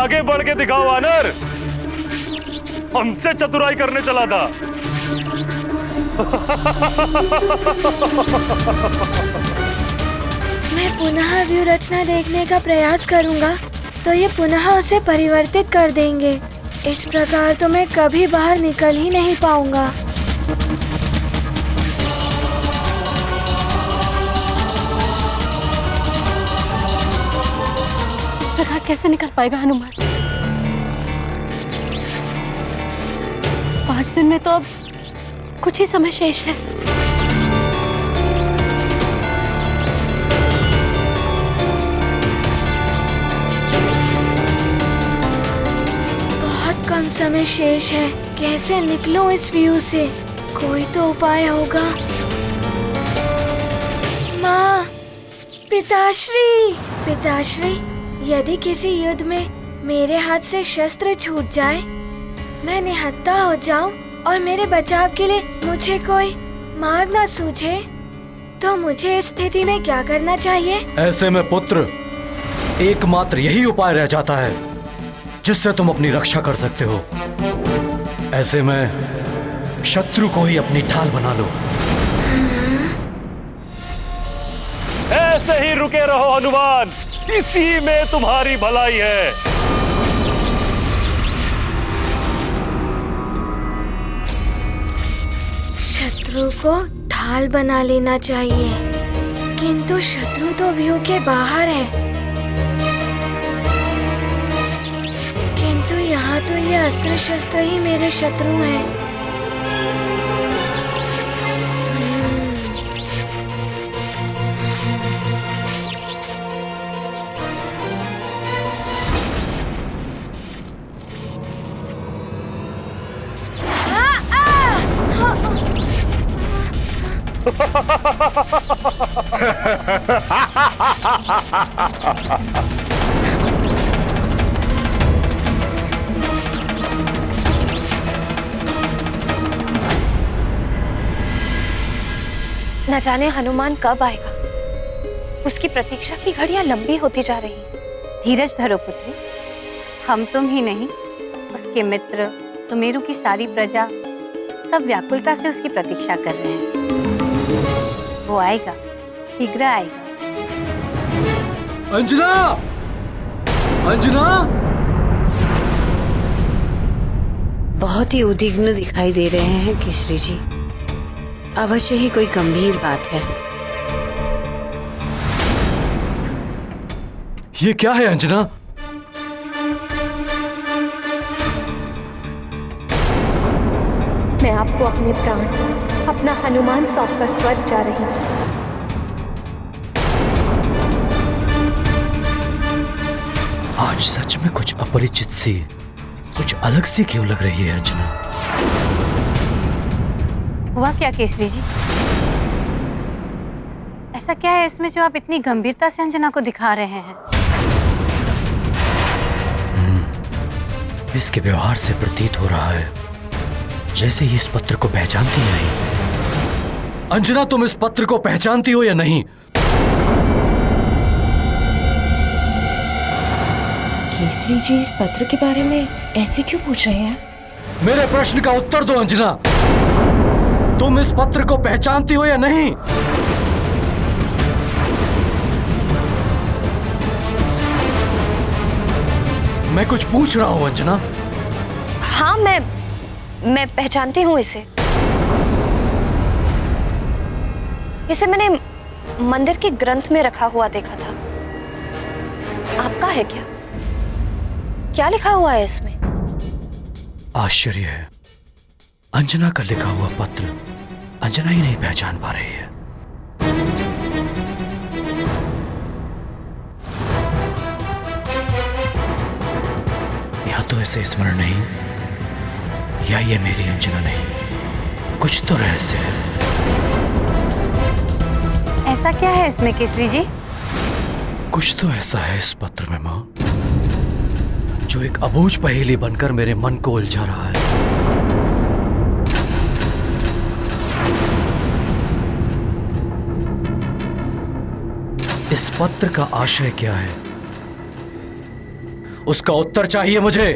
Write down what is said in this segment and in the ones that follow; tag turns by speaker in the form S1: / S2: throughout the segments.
S1: आगे बढ़ के दिखाओ वानर, हमसे चतुराई करने चला था।
S2: मैं पुनः व्यूह रचना देखने का प्रयास करूंगा तो ये पुनः उसे परिवर्तित कर देंगे। इस प्रकार तो मैं कभी बाहर निकल ही नहीं पाऊंगा।
S3: इस प्रकार कैसे निकल पाएगा हनुमान? 5 दिन में तो अब कुछ ही समय शेष है।
S2: बहुत कम समय शेष है। कैसे निकलूं इस व्यू से? कोई तो उपाय होगा। माँ, पिताश्री, पिताश्री, यदि किसी युद्ध में मेरे हाथ से शस्त्र छूट जाए, मैं निहत्था हो जाऊं और मेरे बचाव के लिए मुझे कोई मार्ग न सूझे, तो मुझे इस स्थिति में क्या करना चाहिए?
S4: ऐसे में पुत्र, एकमात्र यही उपाय रह जाता है जिससे तुम अपनी रक्षा कर सकते हो। ऐसे में शत्रु को ही अपनी ढाल बना लो।
S1: ऐसे ही रुके रहो हनुमान, इसी में तुम्हारी भलाई है।
S2: शत्रु को ढाल बना लेना चाहिए, किंतु शत्रु तो व्यू के बाहर है। किंतु यहाँ तो ये अस्त्र शस्त्र ही मेरे शत्रु हैं।
S5: न जाने हनुमान कब आएगा। उसकी प्रतीक्षा की घड़ियां लंबी होती जा रही।
S6: धीरज धरो पुत्री, हम तुम ही नहीं, उसके मित्र, सुमेरु की सारी प्रजा सब व्याकुलता से उसकी प्रतीक्षा कर रहे हैं। वो आएगा, शीघ्र आएगा।
S4: अंजना! अंजना!
S7: बहुत ही उद्विग्न दिखाई दे रहे हैं केसरी जी। अवश्य ही कोई गंभीर बात है।
S4: ये क्या है अंजना?
S3: मैं आपको अपने प्राण, अपना हनुमान सौंपकर स्वर्ग जा रही हूँ।
S4: आज सच में कुछ अपरिचित सी, कुछ अलग सी क्यों लग रही है अंजना?
S6: हुआ क्या केसरी जी? ऐसा क्या है इसमें जो आप इतनी गंभीरता से अंजना को दिखा रहे हैं?
S4: इसके व्यवहार से प्रतीत हो रहा है जैसे ही इस पत्र को पहचानती नहीं। अंजना, तुम इस पत्र को पहचानती हो या नहीं?
S7: केसरी जी इस पत्र के बारे में ऐसे क्यों पूछ रहे हैं?
S4: मेरे प्रश्न का उत्तर दो अंजना। तुम इस पत्र को पहचानती हो या नहीं? मैं कुछ पूछ रहा हूं अंजना।
S5: हाँ, मैं पहचानती हूँ इसे। इसे मैंने मंदिर के ग्रंथ में रखा हुआ देखा था। आपका है क्या? क्या लिखा हुआ है इसमें?
S4: आश्चर्य है, अंजना का लिखा हुआ पत्र अंजना ही नहीं पहचान पा रही है। या तो इसे स्मरण नहीं, या ये मेरी अंजना नहीं। कुछ तो रहस्य है।
S6: ऐसा क्या है इसमें केसरी जी?
S4: कुछ तो ऐसा है इस पत्र में मां, जो एक अबूझ पहेली बनकर मेरे मन को उलझा रहा है। इस पत्र का आशय क्या है? उसका उत्तर चाहिए मुझे।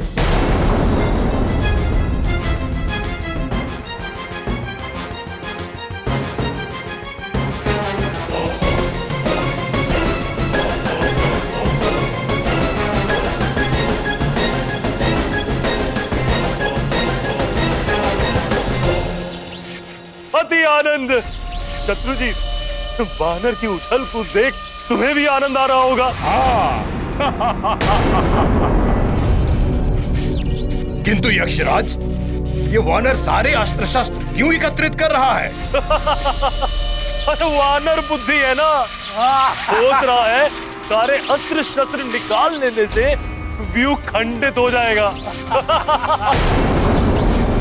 S1: अति आनंद। शत्रुजी, वानर की उछल कूद देख तुम्हें भी आनंद आ रहा होगा।
S8: किंतु यक्षराज, ये वानर सारे अस्त्र शस्त्र क्यों एकत्रित कर रहा है?
S1: अरे वानर बुद्धि है ना, सोच रहा है सारे अस्त्र शस्त्र निकाल लेने से व्यू खंडित हो जाएगा।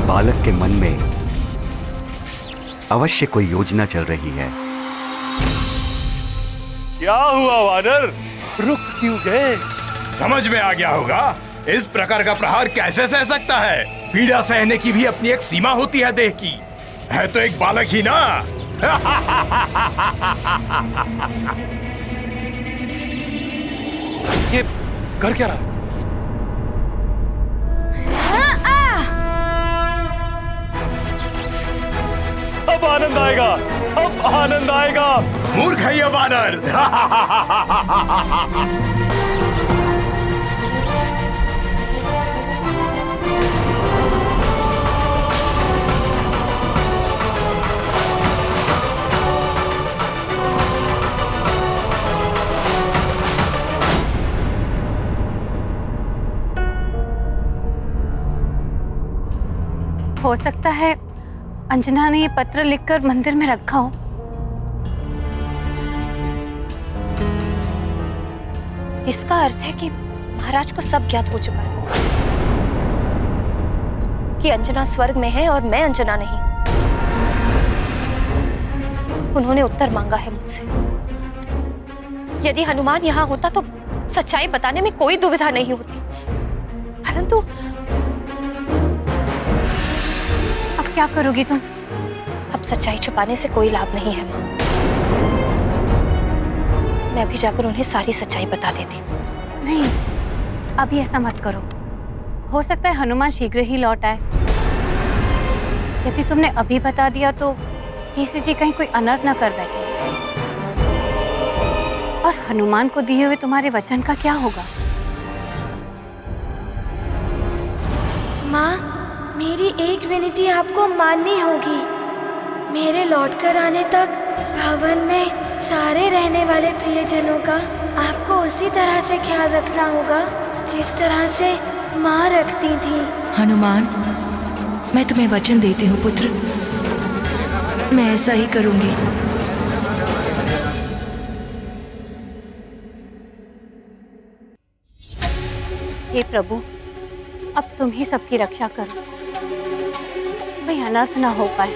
S9: बालक के मन में अवश्य कोई योजना चल रही है।
S1: क्या हुआ वानर, रुक क्यों गए?
S8: समझ में आ गया होगा, इस प्रकार का प्रहार कैसे सह सकता है? पीड़ा सहने की भी अपनी एक सीमा होती है देह की। है तो एक बालक ही ना।
S1: ये कर क्या रहा? अब आनंद आएगा, अब आनंद आएगा।
S8: मूर्ख है ये वानर।
S6: हो सकता है अंजना ने ये पत्र लिखकर मंदिर में रखा हो।
S5: इसका अर्थ है कि महाराज को सब ज्ञात हो चुका है कि अंजना स्वर्ग में है और मैं अंजना नहीं। उन्होंने उत्तर मांगा है मुझसे। यदि हनुमान यहाँ होता तो सच्चाई बताने में कोई दुविधा नहीं होती, परंतु
S6: क्या करोगी तुम?
S5: अब सच्चाई छुपाने से कोई लाभ नहीं है माँ। मैं अभी जाकर उन्हें सारी सच्चाई बता देती हूँ।
S6: नहीं, अभी ऐसा मत करो। हो सकता है हनुमान शीघ्र ही लौट आए। यदि तुमने अभी बता दिया तो केसरी जी कहीं कोई अनर्थ न कर बैठे। और हनुमान को दिए हुए तुम्हारे वचन का क्या होगा?
S2: माँ, मेरी एक विनती आपको माननी होगी। मेरे लौटकर आने तक भवन में सारे रहने वाले प्रियजनों का आपको उसी तरह से ख्याल रखना होगा जिस तरह से माँ रखती थी।
S10: हनुमान, मैं तुम्हें वचन देती हूँ पुत्र, मैं ऐसा ही करूँगी।
S6: हे प्रभु, अब तुम ही सबकी रक्षा करो, कोई अनर्थ ना हो पाए।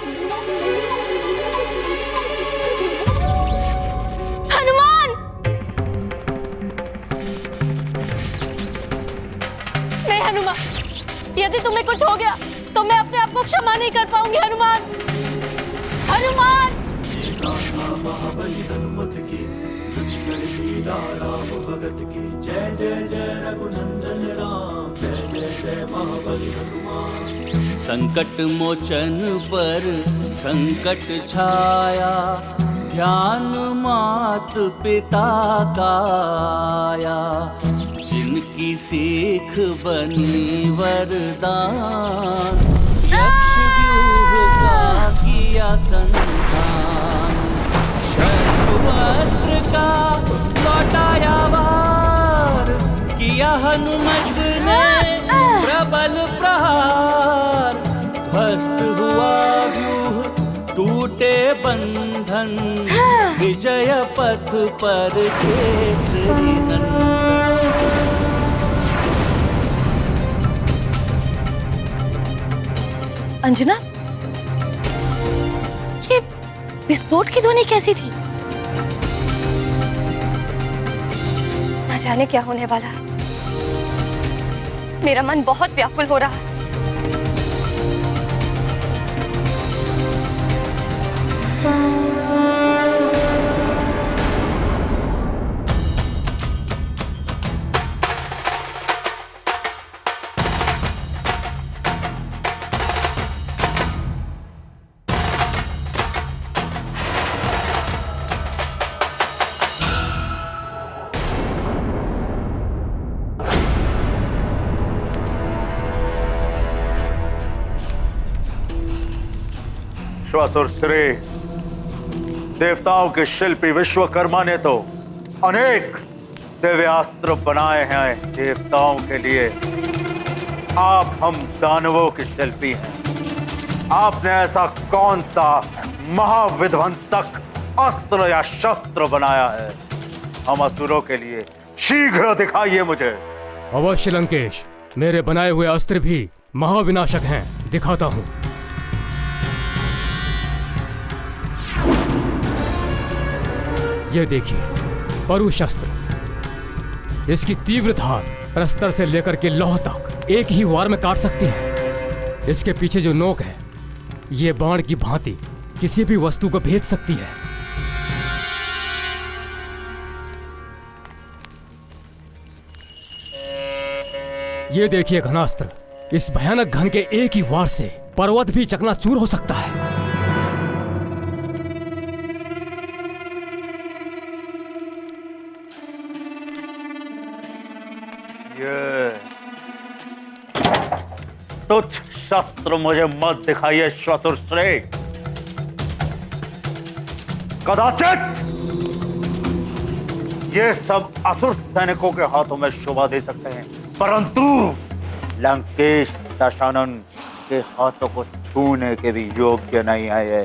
S5: हनुमान! नहीं हनुमान, यदि तुम्हें कुछ हो गया तो मैं अपने आप को क्षमा नहीं कर पाऊंगी। हनुमान, हनुमान!
S11: संकट मोचन पर संकट छाया, ध्यान मात पिता का आया। जिनकी सीख बनी वरदान, यक्ष व्यूह का किया संधान। शस्त्र का लौटाया वार, किया हनुमत ने प्रबल प्रहार। ध्वस्त हुआ व्यूह, टूटे बंधन, विजय पथ पर केसरी नंदन।
S5: अंजना, ये विस्फोट की ध्वनि कैसी थी? न जाने क्या होने वाला है। मेरा मन बहुत व्याकुल हो रहा है।
S12: श्वासुर श्री, देवताओं के शिल्पी विश्वकर्मा ने तो अनेक दिव्यास्त्र बनाए हैं देवताओं के लिए। आप हम दानवों के शिल्पी हैं। आपने ऐसा कौन सा महाविध्वंसक अस्त्र या शस्त्र बनाया है हम असुरों के लिए? शीघ्र दिखाइए मुझे।
S13: अवश्य लंकेश, मेरे बनाए हुए अस्त्र भी महाविनाशक हैं, दिखाता हूं। ये देखिए परु शस्त्र। इसकी तीव्र धार प्रस्तर से लेकर के लौह तक एक ही वार में काट सकती है। इसके पीछे जो नोक है, ये बाण की भांति किसी भी वस्तु को भेद सकती है। ये देखिए घनास्त्र। इस भयानक घन के एक ही वार से पर्वत भी चकनाचूर हो सकता है।
S12: ये तुच्छ शस्त्र मुझे मत दिखाइए श्वासुर श्री। कदाचित ये सब असुर सैनिकों के हाथों में शोभा दे सकते हैं, परंतु लंकेश दशानन के हाथों को छूने के भी योग्य नहीं है ये।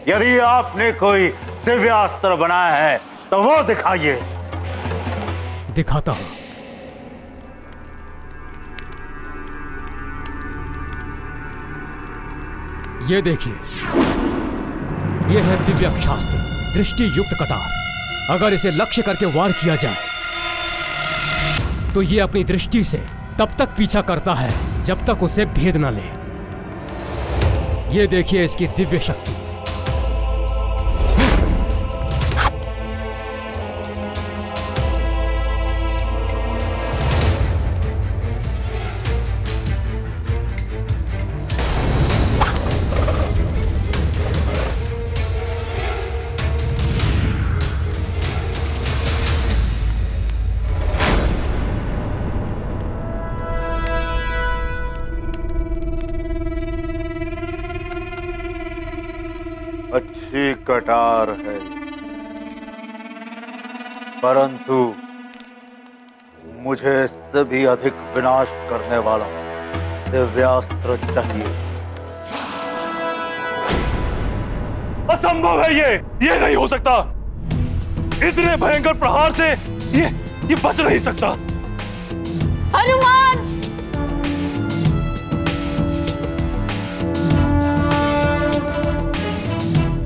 S12: यदि आपने कोई दिव्यास्त्र बनाया है तो वो दिखाइए।
S13: दिखाता हूं। ये देखिए, ये है दिव्यास्त्र दृष्टि युक्त कटार। अगर इसे लक्ष्य करके वार किया जाए तो ये अपनी दृष्टि से तब तक पीछा करता है जब तक उसे भेद न ले। ये देखिए इसकी दिव्य शक्ति।
S12: अच्छी कटार है, परंतु मुझे इससे भी अधिक विनाश करने वाला दिव्यास्त्र चाहिए।
S1: असंभव है ये नहीं हो सकता। इतने भयंकर प्रहार से ये बच नहीं सकता।
S2: हनुमान!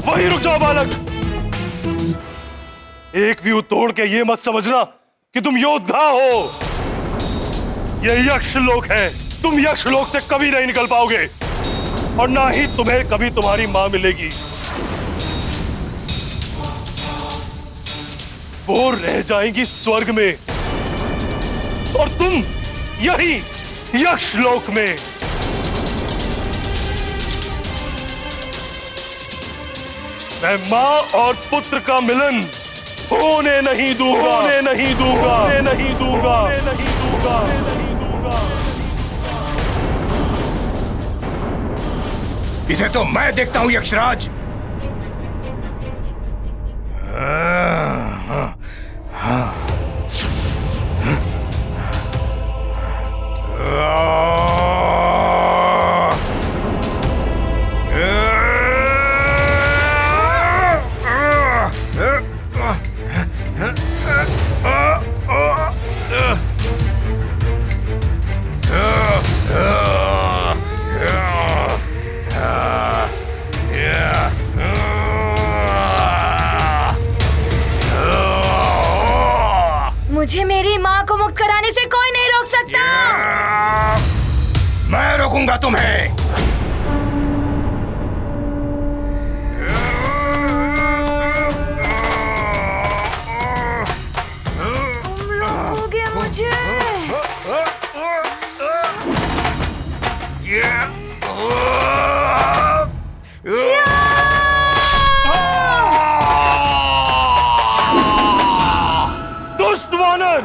S1: वहीं रुक जाओ बालक। एक व्यू तोड़ के ये मत समझना कि तुम योद्धा हो। ये यक्ष लोक है। तुम यक्ष लोक से कभी नहीं निकल पाओगे और ना ही तुम्हें कभी तुम्हारी मां मिलेगी। वो रह जाएंगी स्वर्ग में और तुम यही यक्ष लोक में। मैं मां और पुत्र का मिलन होने नहीं दूंगा, होने नहीं दूंगा, होने नहीं दूंगा, होने नहीं दूंगा, होने नहीं दूंगा।
S8: इसे तो मैं देखता हूं यक्षराज।
S2: मुझे मेरी माँ को मुक्त कराने से कोई नहीं रोक सकता।
S8: मैं रोकूंगा तुम्हें।
S2: तुम रोकोगे मुझे?
S1: दुष्ट वानर!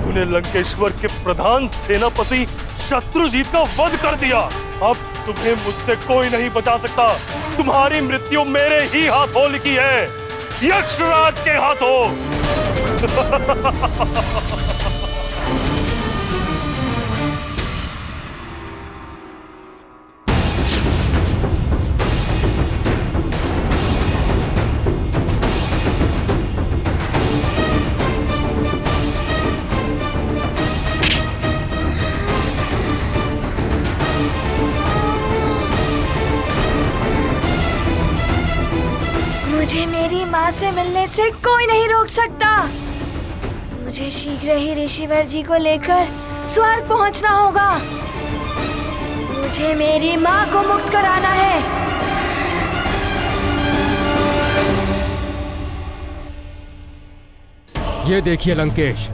S1: तूने लंकेश्वर के प्रधान सेनापति शत्रुजीत का वध कर दिया। अब तुम्हें मुझसे कोई नहीं बचा सकता। तुम्हारी मृत्यु मेरे ही हाथों लिखी है, यक्षराज के हाथों।
S2: मुझे मेरी माँ से मिलने से कोई नहीं रोक सकता। मुझे शीघ्र ही ऋषिवर जी को लेकर स्वर्ग पहुँचना होगा। मुझे मेरी माँ को मुक्त कराना है।
S13: ये देखिए लंकेश,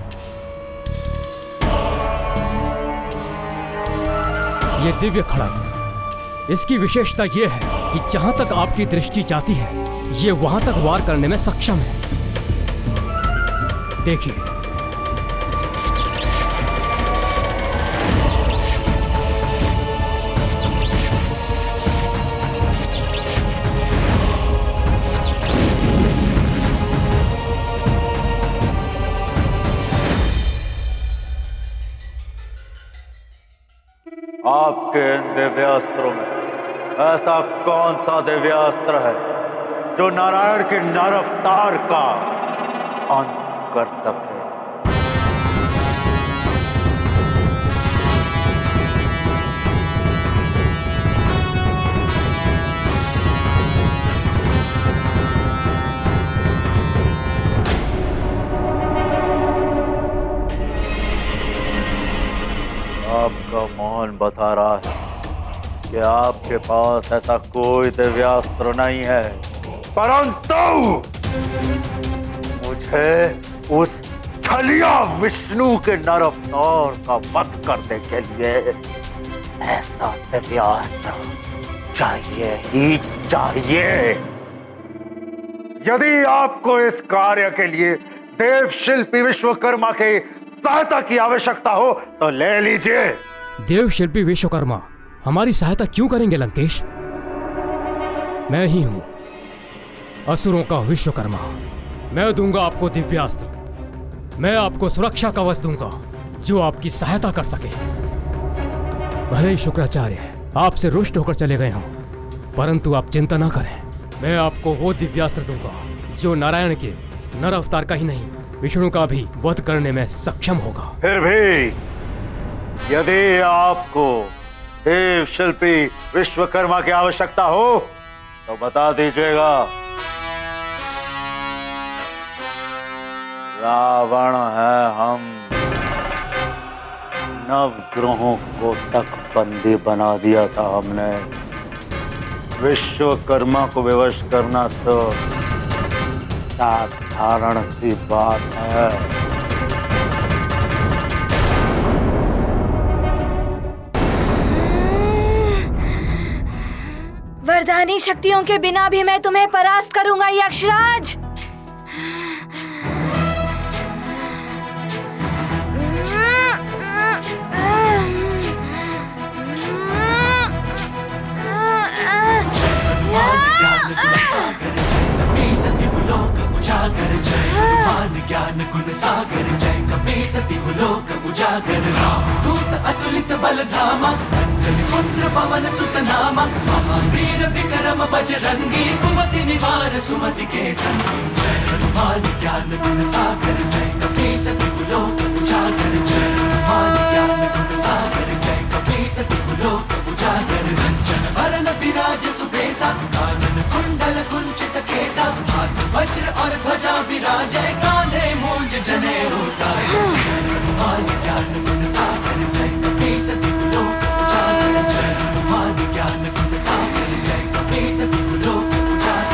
S13: ये दिव्य खड़ग, इसकी विशेषता ये है कि जहां तक आपकी दृष्टि जाती है ये वहां तक वार करने में सक्षम है। देखिए,
S12: आपके इन दिव्यास्त्रों में ऐसा कौन सा दिव्यास्त्र है जो नारायण के नर अवतार का अंत कर सके? आपका मौन बता रहा है कि आपके पास ऐसा कोई दिव्यास्त्र नहीं है, परंतु मुझे उस छलिया विष्णु के नर अवतार का वध करने के लिए ऐसा दिव्यास्त्र चाहिए ही चाहिए। यदि आपको इस कार्य के लिए देव शिल्पी विश्वकर्मा के सहायता की आवश्यकता हो तो ले लीजिए।
S13: देव शिल्पी विश्वकर्मा हमारी सहायता क्यों करेंगे लंकेश? मैं ही हूं असुरों का विश्वकर्मा। मैं दूंगा आपको दिव्यास्त्र, मैं आपको सुरक्षा कवच दूंगा जो आपकी सहायता कर सके। भले ही शुक्राचार्य आपसे रुष्ट होकर चले गए हों, परंतु आप चिंता ना करें, मैं आपको वो दिव्यास्त्र दूंगा जो नारायण के नर अवतार का ही नहीं विष्णु का भी वध करने में सक्षम होगा।
S12: फिर भी यदि आपको देव शिल्पी विश्वकर्मा की आवश्यकता हो तो बता दीजिएगा। रावण है हम, नवग्रहों को तक बंदी बना दिया था हमने। विश्वकर्मा को विवश करना तो साधारण सी बात है।
S2: वरदानी शक्तियों के बिना भी मैं तुम्हें परास्त करूंगा यक्षराज।
S11: ज्ञान गुण सागर जय कपी सती लोक उजागर। दूत अतुलित बल धामा, अंजलि पुत्र पवन सुत नामा। महावीर विक्रम बजरंगी, कुमति निवार सुमति के संगी। जय हनुमान ज्ञान गुण सागर जय कपी सती लोक उजागर। जय हनुमान ज्ञान गुण सागर जय कपी सती लोक उजागर। कंचन वरण विराज सुबेसा, कानन कुंडल कुंचित केसा। हाथ वज्र और ध्वजा विराजे, कांधे मूंज जनेऊ साजे। जय हनुमान ज्ञान गुण सागर जय कपी सती लोक उजागर। जय हनुमान ज्ञान गुण सागर जय कपी सती लोक उजागर।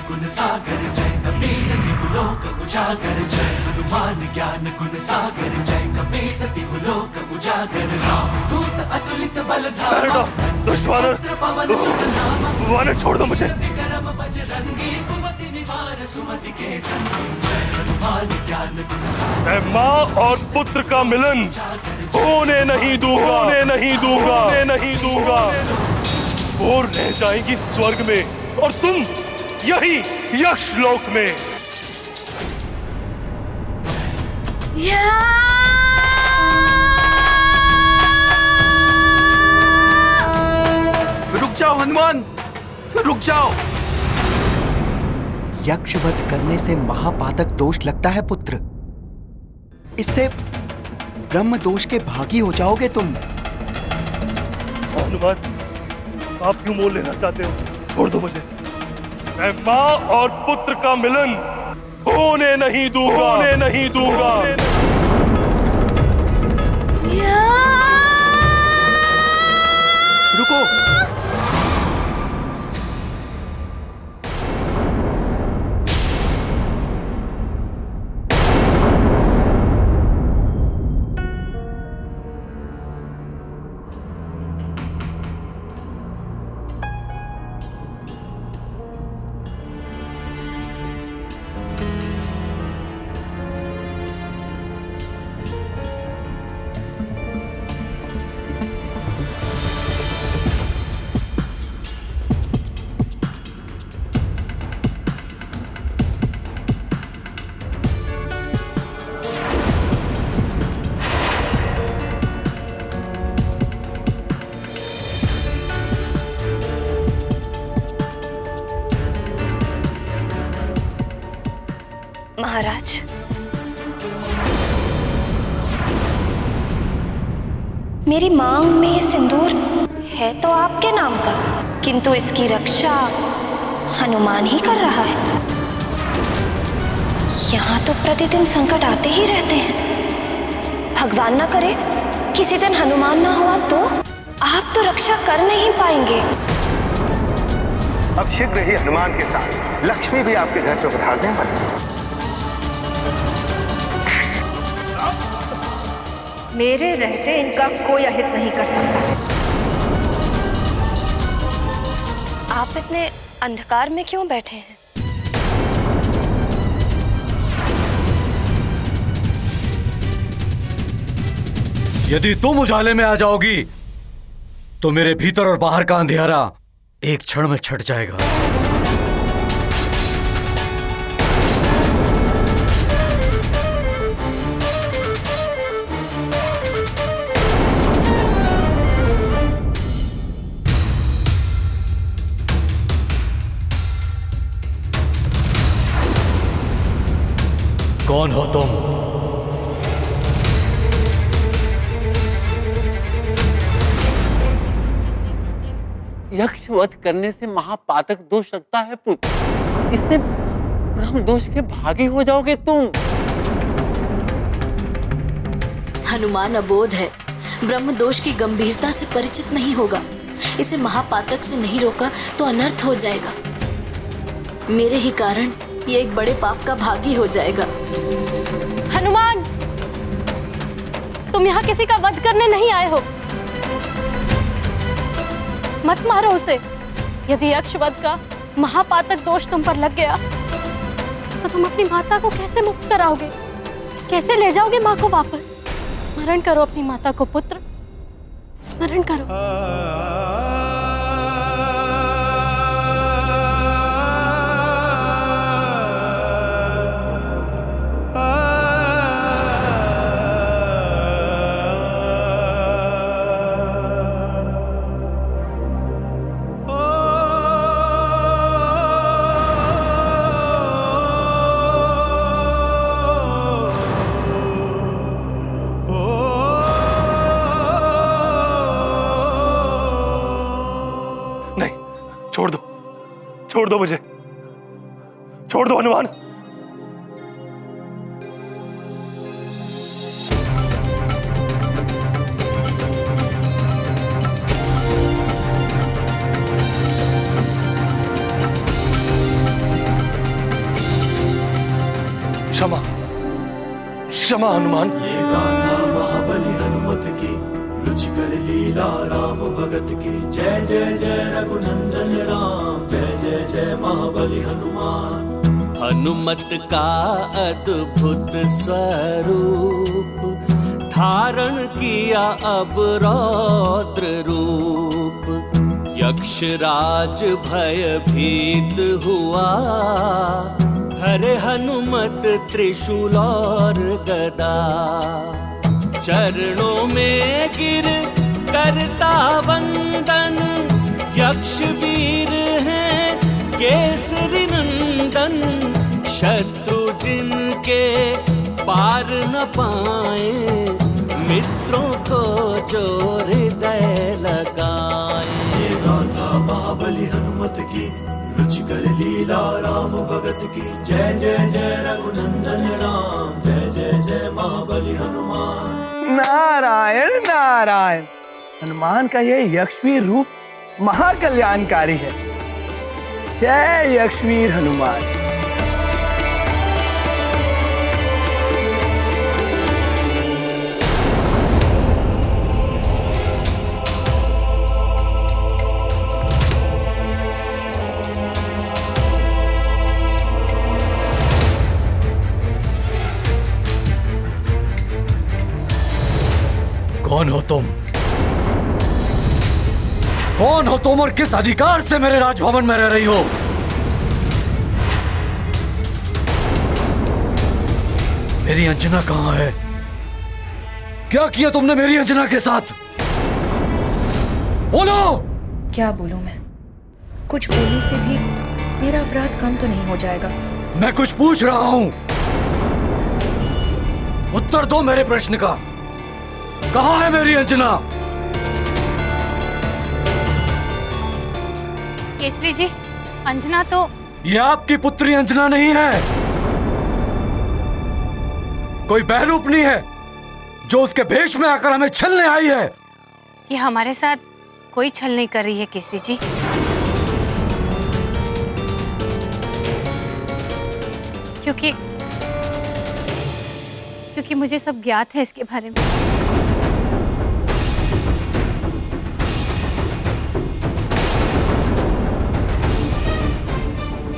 S11: गुण सागर जय कपे सति लोक उजागर जय हनुमान ज्ञान गुण सागर जय कपे सति लोक उजागर रामदूत अतुलित बल धामा
S1: दुश्मन
S11: पवन सुत नामा
S1: वानर छोड़ दो मुझे।
S11: विक्रम बजरंगी कुमति निवार सुमति के संगी जय हनुमान ज्ञान गुण सागर
S1: मैं माँ और पुत्र का मिलन होने नहीं दूंगा, होने नहीं दूंगा, होने नहीं दूंगा। वो रह जाएंगी स्वर्ग में और तुम यही यक्ष लोक में।
S9: रुक जाओ हनुमान, रुक जाओ। यक्षवध करने से महापातक दोष लगता है पुत्र। इससे ब्रह्म दोष के भागी हो जाओगे तुम।
S1: हनुमान, आप क्यों मोल लेना चाहते हो? छोड़ दो मुझे। मैं माँ और पुत्र का मिलन होने नहीं दूंगा, होने नहीं दूंगा।
S9: रुको।
S5: महाराज, मेरी मांग में ये सिंदूर है तो आपके नाम का, किंतु इसकी रक्षा हनुमान ही कर रहा है। यहाँ तो प्रतिदिन संकट आते ही रहते हैं। भगवान ना करे किसी दिन हनुमान ना हुआ तो आप तो रक्षा कर नहीं पाएंगे।
S14: अब शीघ्र ही हनुमान के साथ लक्ष्मी भी आपके घर पर पधारने वाली।
S10: मेरे रहते इनका कोई अहित नहीं कर सकता।
S5: आप इतने अंधकार में क्यों बैठे हैं?
S4: यदि तुम उजाले में आ जाओगी तो मेरे भीतर और बाहर का अंधियारा एक क्षण में छट जाएगा। कौन हो तुम?
S15: यक्ष वध करने से महापातक दोष लगता है पुत्र। इससे ब्रह्म दोष के भागी हो जाओगे तुम।
S16: हनुमान अबोध है, ब्रह्म दोष की गंभीरता से परिचित नहीं होगा। इसे महापातक से नहीं रोका तो अनर्थ हो जाएगा। मेरे ही कारण ये एक बड़े पाप का भागी हो जाएगा।
S3: हनुमान, तुम यहाँ किसी का वध करने नहीं आए हो। मत मारो उसे। यदि यक्षवध का महापातक दोष तुम पर लग गया तो तुम अपनी माता को कैसे मुक्त कराओगे? कैसे ले जाओगे माँ को वापस? स्मरण करो अपनी माता को पुत्र, स्मरण करो।
S1: छोड़ दो मुझे, छोड़ दो हनुमान। क्षमा हनुमान।
S11: ये गाथा महाबली हनुमत की, रुचिकर लीला राम भगत की। जय जय जय रघुनंदन राम, जय जय जय महाबली हनुमान।
S17: हनुमत का अद्भुत स्वरूप, धारण किया अब रौद्र रूप। यक्षराज भयभीत हुआ, धरे हनुमत त्रिशूल और गदा। चरणों में गिर करता वंदन, यक्ष वीर हैं केसरी नंदन। शत्रु जिनके पार न पाए, मित्रों को जो हृदय लगाए।
S11: ये गाथा महाबली हनुमत की, रुचिकर लीला राम भगत की। जय जय जय रघुनंदन राम, जय जय जय महाबली हनुमान।
S18: नारायण नारायण, हनुमान का ये यक्षवीर रूप महाकल्याणकारी है। जय यक्षवीर हनुमान।
S4: कौन हो तुम? कौन हो तुम और किस अधिकार से मेरे राजभवन में रह रही हो? मेरी अंजना कहां है? क्या किया तुमने मेरी अंजना के साथ? बोलो।
S10: क्या बोलूं मैं? कुछ बोलने से भी मेरा अपराध कम तो नहीं हो जाएगा।
S4: मैं कुछ पूछ रहा हूं, उत्तर दो मेरे प्रश्न का। कहां है मेरी अंजना?
S3: केसरी जी, अंजना तो...
S4: ये आपकी पुत्री अंजना नहीं है, कोई बहरूपनी है जो उसके भेष में आकर हमें छलने आई है।
S3: ये हमारे साथ कोई छल नहीं कर रही है केसरी जी। क्योंकि मुझे सब ज्ञात है इसके बारे में।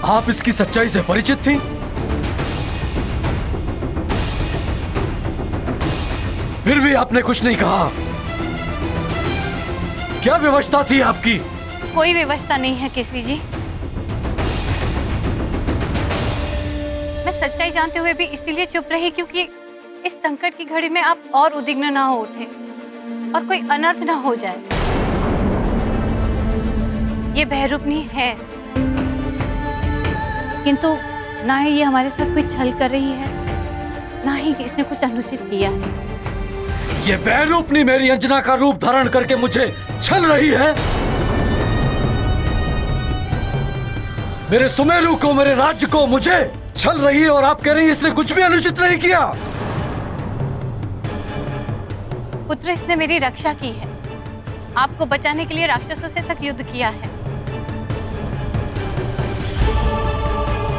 S4: आप इसकी सच्चाई से परिचित थी? फिर भी आपने कुछ नहीं कहा। क्या व्यवस्था थी आपकी?
S3: कोई व्यवस्था नहीं है केसरी जी। मैं सच्चाई जानते हुए भी इसीलिए चुप रही क्योंकि इस संकट की घड़ी में आप और उद्विग्न ना हो उठे और कोई अनर्थ ना हो जाए। ये बहरूपनी है, किंतु ना ही ये हमारे साथ कोई छल कर रही है, ना ही इसने कुछ अनुचित किया है।
S4: ये बहरूपनी मेरी अंजना का रूप धारण करके मुझे छल रही है। मेरे सुमेरु को, मेरे राज्य को मुझे छल रही है और आप कह रही हैं इसने कुछ भी अनुचित नहीं किया।
S3: पुत्र, इसने मेरी रक्षा की है, आपको बचाने के लिए राक्षसों से तक युद्ध किया है,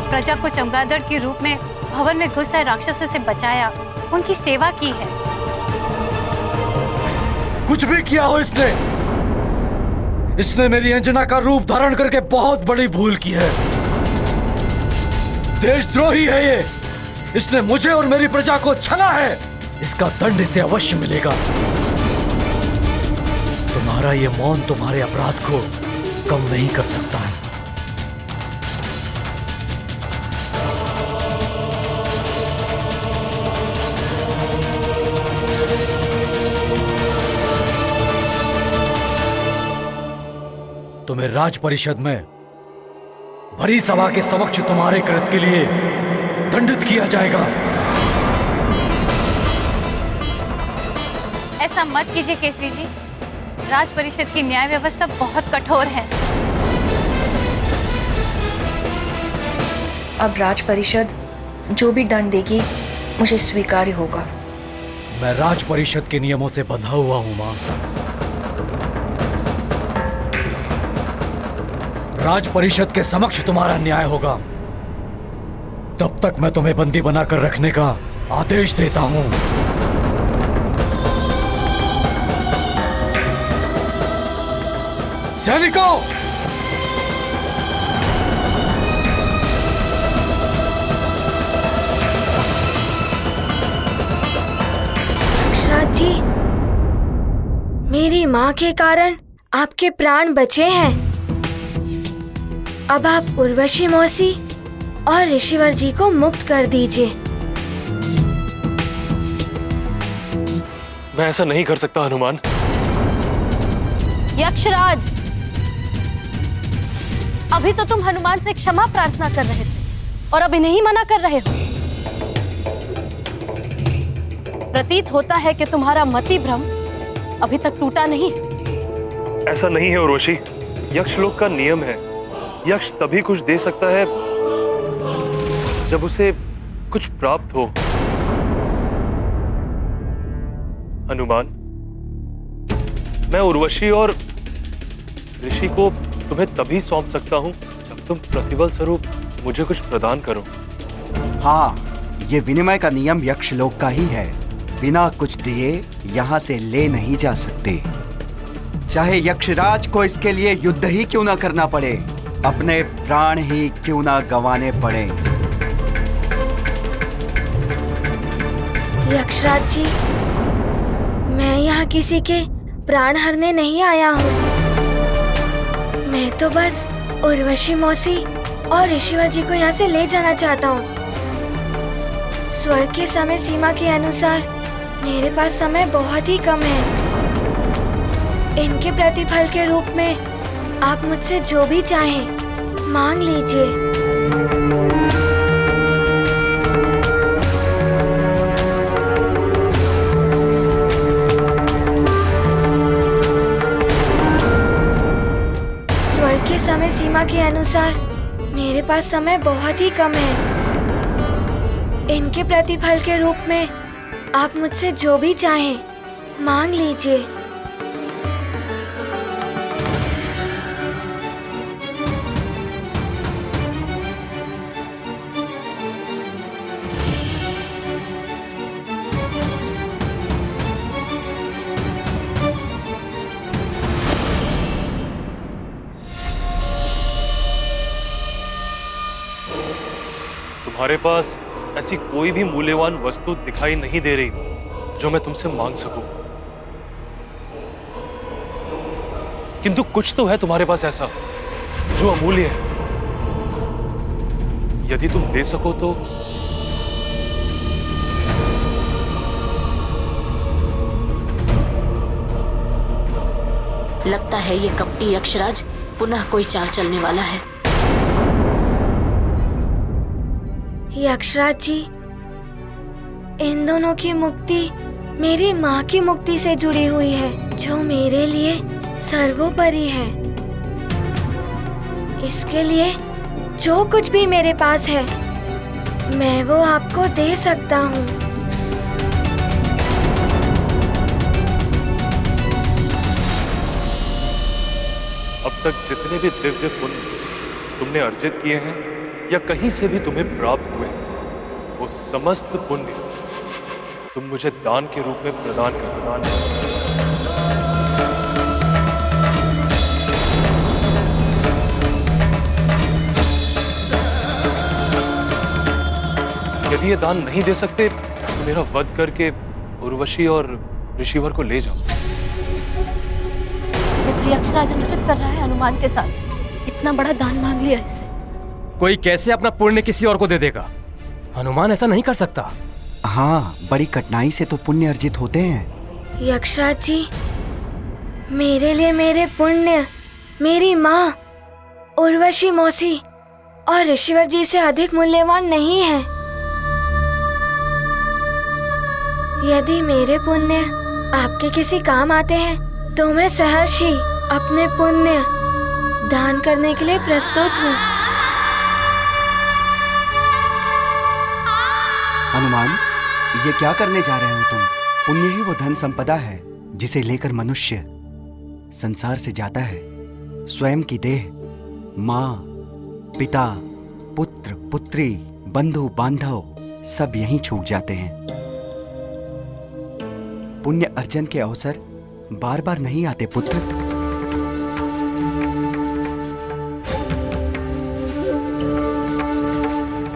S3: प्रजा को चमगादड़ के रूप में भवन में घुस आए राक्षसों से बचाया, उनकी सेवा की है।
S4: कुछ भी किया हो इसने मेरी अंजना का रूप धारण करके बहुत बड़ी भूल की है। देशद्रोही है ये। इसने मुझे और मेरी प्रजा को छला है। इसका दंड इसे अवश्य मिलेगा। तुम्हारा ये मौन तुम्हारे अपराध को कम नहीं कर सकता है। तुम्हें राज परिषद में भरी सभा के समक्ष तुम्हारे कृत्य के लिए दंडित किया जाएगा।
S3: ऐसा मत कीजिए केसरी जी, राज परिषद की न्याय व्यवस्था बहुत कठोर है।
S10: अब राज परिषद जो भी दंड देगी मुझे स्वीकार्य होगा।
S4: मैं राज परिषद के नियमों से बंधा हुआ हूं मां। राज परिषद के समक्ष तुम्हारा न्याय होगा। तब तक मैं तुम्हें बंदी बनाकर रखने का आदेश देता हूं। सैनिकों,
S2: यक्षराज जी, मेरी माँ के कारण आपके प्राण बचे हैं। अब आप उर्वशी मौसी और ऋषिवर जी को मुक्त कर दीजिए।
S1: मैं ऐसा नहीं कर सकता हनुमान।
S3: यक्षराज, अभी तो तुम हनुमान से क्षमा प्रार्थना कर रहे थे और अभी नहीं मना कर रहे हो। प्रतीत होता है कि तुम्हारा मति भ्रम अभी तक टूटा नहीं है।
S1: ऐसा नहीं है उर्वशी, यक्षलोक का नियम है, यक्ष तभी कुछ दे सकता है जब उसे कुछ प्राप्त हो। हनुमान, मैं उर्वशी और ऋषि को तुम्हें तभी सौंप सकता हूं जब तुम प्रतिबल स्वरूप मुझे कुछ प्रदान करो।
S9: हाँ, ये विनिमय का नियम यक्षलोक का ही है। बिना कुछ दिए यहाँ से ले नहीं जा सकते, चाहे यक्षराज को इसके लिए युद्ध ही क्यों ना करना पड़े, अपने प्राण ही क्यों ना गंवाने पड़े।
S2: यक्षराज जी, मैं यहाँ किसी के प्राण हरने नहीं आया हूँ। मैं तो बस उर्वशी मौसी और ऋषिवर जी को यहाँ से ले जाना चाहता हूँ। स्वर्ग के समय सीमा के अनुसार मेरे पास समय बहुत ही कम है। इनके प्रतिफल के रूप में आप मुझसे जो भी चाहें मांग लीजिए। स्वर्ग के समय सीमा के अनुसार मेरे पास समय बहुत ही कम है। इनके प्रतिफल के रूप में आप मुझसे जो भी चाहें मांग लीजिए।
S1: तुम्हारे पास ऐसी कोई भी मूल्यवान वस्तु दिखाई नहीं दे रही जो मैं तुमसे मांग सकूं, किंतु कुछ तो है तुम्हारे पास ऐसा जो अमूल्य है। यदि तुम दे सको तो
S16: लगता है ये कपटी यक्षराज पुनः कोई चाल चलने वाला है।
S2: यक्षराज जी, इन दोनों की मुक्ति मेरी माँ की मुक्ति से जुड़ी हुई है, जो मेरे लिए सर्वोपरि है। इसके लिए जो कुछ भी मेरे पास है मैं वो आपको दे सकता हूँ।
S1: अब तक जितने भी दिव्य पुण्य तुमने अर्जित किए हैं या कहीं से भी तुम्हें प्राप्त हुए, वो समस्त पुण्य तुम मुझे दान के रूप में प्रदान करना। यदि ये दान नहीं दे सकते तो मेरा वध करके उर्वशी और ऋषिवर को ले जाओ।
S3: यक्षराज अनुचित कर रहा है हनुमान के साथ। इतना बड़ा दान मांग लिया इससे।
S13: कोई कैसे अपना पुण्य किसी और को दे देगा? हनुमान ऐसा नहीं कर सकता।
S9: हाँ, बड़ी कठिनाई से तो पुण्य अर्जित होते हैं।
S2: यक्षराज जी, मेरे लिए मेरे पुण्य मेरी माँ उर्वशी मौसी और ऋषिवर जी से अधिक मूल्यवान नहीं है। यदि मेरे पुण्य आपके किसी काम आते हैं तो मैं सहर्ष ही अपने पुण्य दान करने के लिए प्रस्तुत हूँ।
S9: हनुमान, ये क्या करने जा रहे हो तुम? पुण्य ही वो धन संपदा है जिसे लेकर मनुष्य संसार से जाता है। स्वयं की देह, माँ, पिता, पुत्र, पुत्री, बंधु, बांधव सब यहीं छूट जाते हैं। पुण्य अर्जन के अवसर बार बार नहीं आते पुत्र।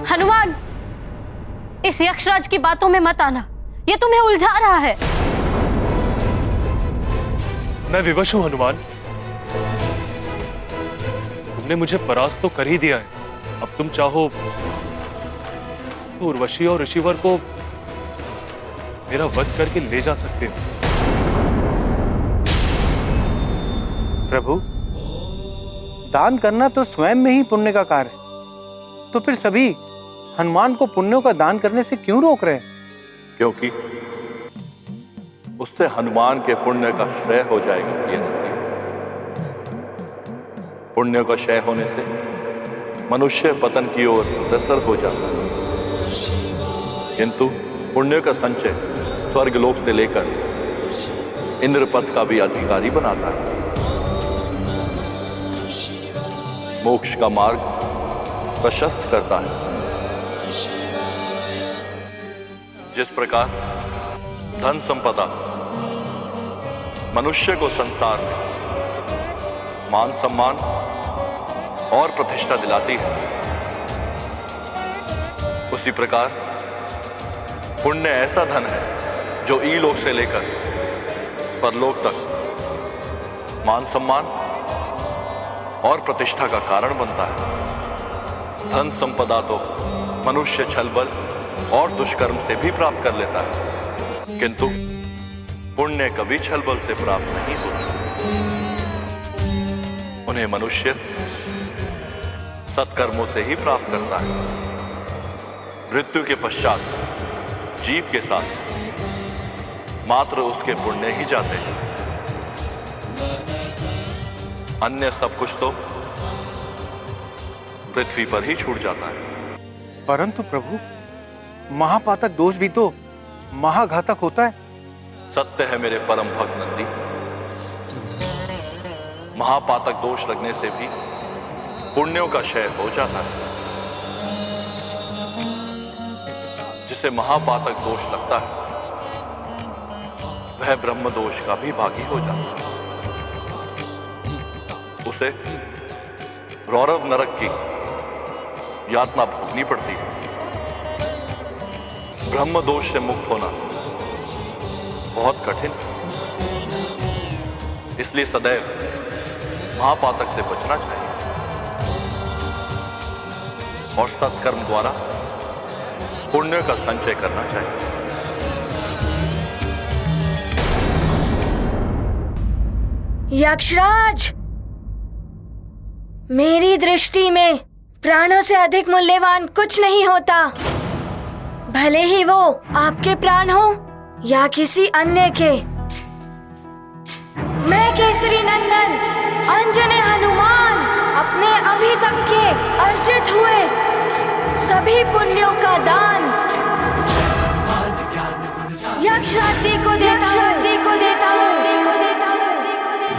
S3: हनुमान, इस यक्षराज की बातों में मत आना, ये तुम्हें उलझा रहा है।
S1: मैं विवश हूं हनुमान। तुमने मुझे परास्त तो कर ही दिया है, अब तुम चाहो तो उर्वशी और ऋषिवर को मेरा वध करके ले जा सकते हो।
S15: प्रभु, दान करना तो स्वयं में ही पुण्य का कार्य है, तो फिर सभी हनुमान को पुण्यों का दान करने से क्यों रोक रहे हैं?
S19: क्योंकि उससे हनुमान के पुण्य का क्षय हो जाएगा। पुण्य का क्षय होने से मनुष्य पतन की ओर अग्रसर हो जाता है, किंतु पुण्य का संचय स्वर्गलोक से लेकर इंद्रपद का भी अधिकारी बनाता है। मोक्ष का मार्ग प्रशस्त करता है। जिस प्रकार धन संपदा मनुष्य को संसार में मान सम्मान और प्रतिष्ठा दिलाती है, उसी प्रकार पुण्य ऐसा धन है जो ईलोक से लेकर परलोक तक मान सम्मान और प्रतिष्ठा का कारण बनता है। धन संपदा तो मनुष्य छल बल और दुष्कर्म से भी प्राप्त कर लेता है, किंतु पुण्य कभी छल बल से प्राप्त नहीं होता। उन्हें मनुष्य सत्कर्मों से ही प्राप्त करता है। मृत्यु के पश्चात जीव के साथ मात्र उसके पुण्य ही जाते हैं, अन्य सब कुछ तो पृथ्वी पर ही छूट जाता है।
S15: परंतु प्रभु, महापातक दोष भी तो महाघातक होता है।
S19: सत्य है मेरे परम भक्त नंदी, महापातक दोष लगने से भी पुण्यों का क्षय हो जाता है। जिसे महापातक दोष लगता है वह ब्रह्म दोष का भी भागी हो जाता है। उसे रौरव नरक की यातना भोगनी पड़ती है। ब्रह्म दोष से मुक्त होना बहुत कठिन है, इसलिए सदैव महापातक से बचना चाहिए और सत्कर्म द्वारा पुण्य का संचय करना चाहिए।
S2: यक्षराज, मेरी दृष्टि में प्राणों से अधिक मूल्यवान कुछ नहीं होता, भले ही वो आपके प्राण हो या किसी अन्य के। मैं केसरी नंदन अंजने हनुमान अपने अभी तक के अर्जित हुए सभी पुण्यों का दान यक्षराज जी को देता हूँ।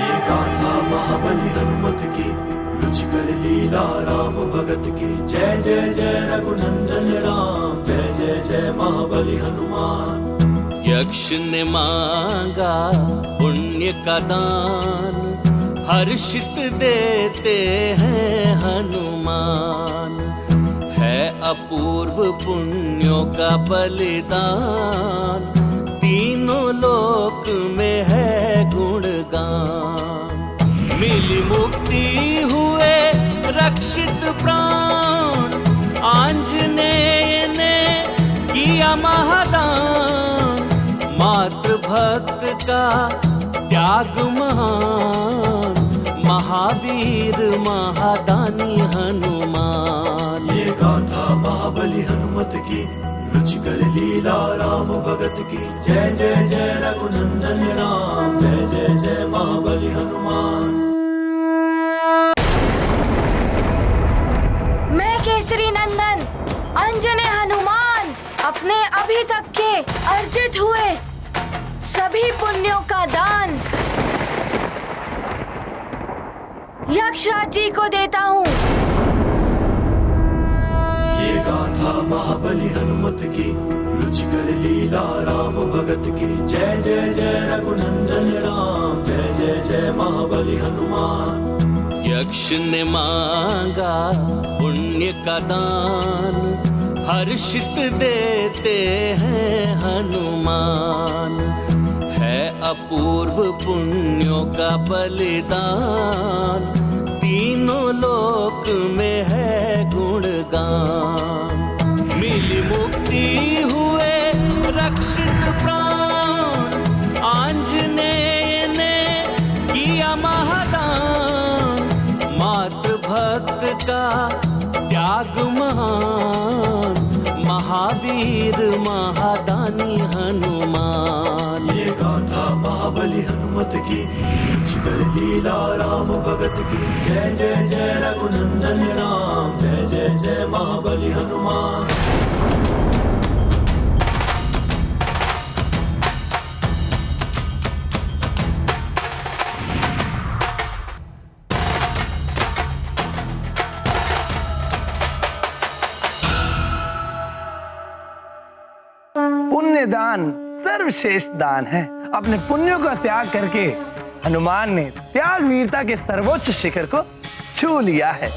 S11: ये गाथा महाबली हनुमत की, रुचिकर लीला राम भगत की। जय जय जय रघुनंदन राम, जय जय जय महाबली हनुमान।
S17: यक्ष ने मांगा पुण्य का दान, हर्षित देते हैं हनुमान। है अपूर्व पुण्यों का बलिदान, तीनों लोक में है गुणगान। मिली मुक्ति हुए रक्षित प्राण, आंजनेय ने किया महादान। मातृ भक्त का त्याग महान, महावीर महादानी हनुमान।
S11: ये गाथा महाबली हनुमत की, रुचिकर लीला राम भगत की। जय जय जय रघुनंदन राम, जय जय जय महाबली हनुमान।
S2: मैं केसरी नंदन अंजने हनुमान अपने अभी तक के अर्जित हुए सभी पुण्यों का दान यक्षराज जी को देता हूँ।
S11: ये गाथा गाथा महाबली हनुमत की, रुचिकर लीला राम भगत की। जय जय जय रघुनंदन राम, जय जय जय महाबली हनुमान।
S17: यक्ष ने मांगा पुण्य का दान, हर्षित देते हैं हनुमान। है अपूर्व पुण्यों का बलिदान, तीनों लोक में है गुणगान। मिली मुक्ति हुए रक्षित प्राण, आंजनेय ने किया महादान। मातृभक्त का त्याग महान, महावीर महादानी हनुमान।
S11: ये गाथा महाबली हनुमत की, रुचिकर लीला राम भगत की। जय जय जय रघुनंदन राम, जय जय जय महाबली हनुमान।
S18: पुण्य दान सर्वश्रेष्ठ दान है। अपने पुण्यों का त्याग करके हनुमान ने त्याग वीरता के सर्वोच्च शिखर को छू लिया है।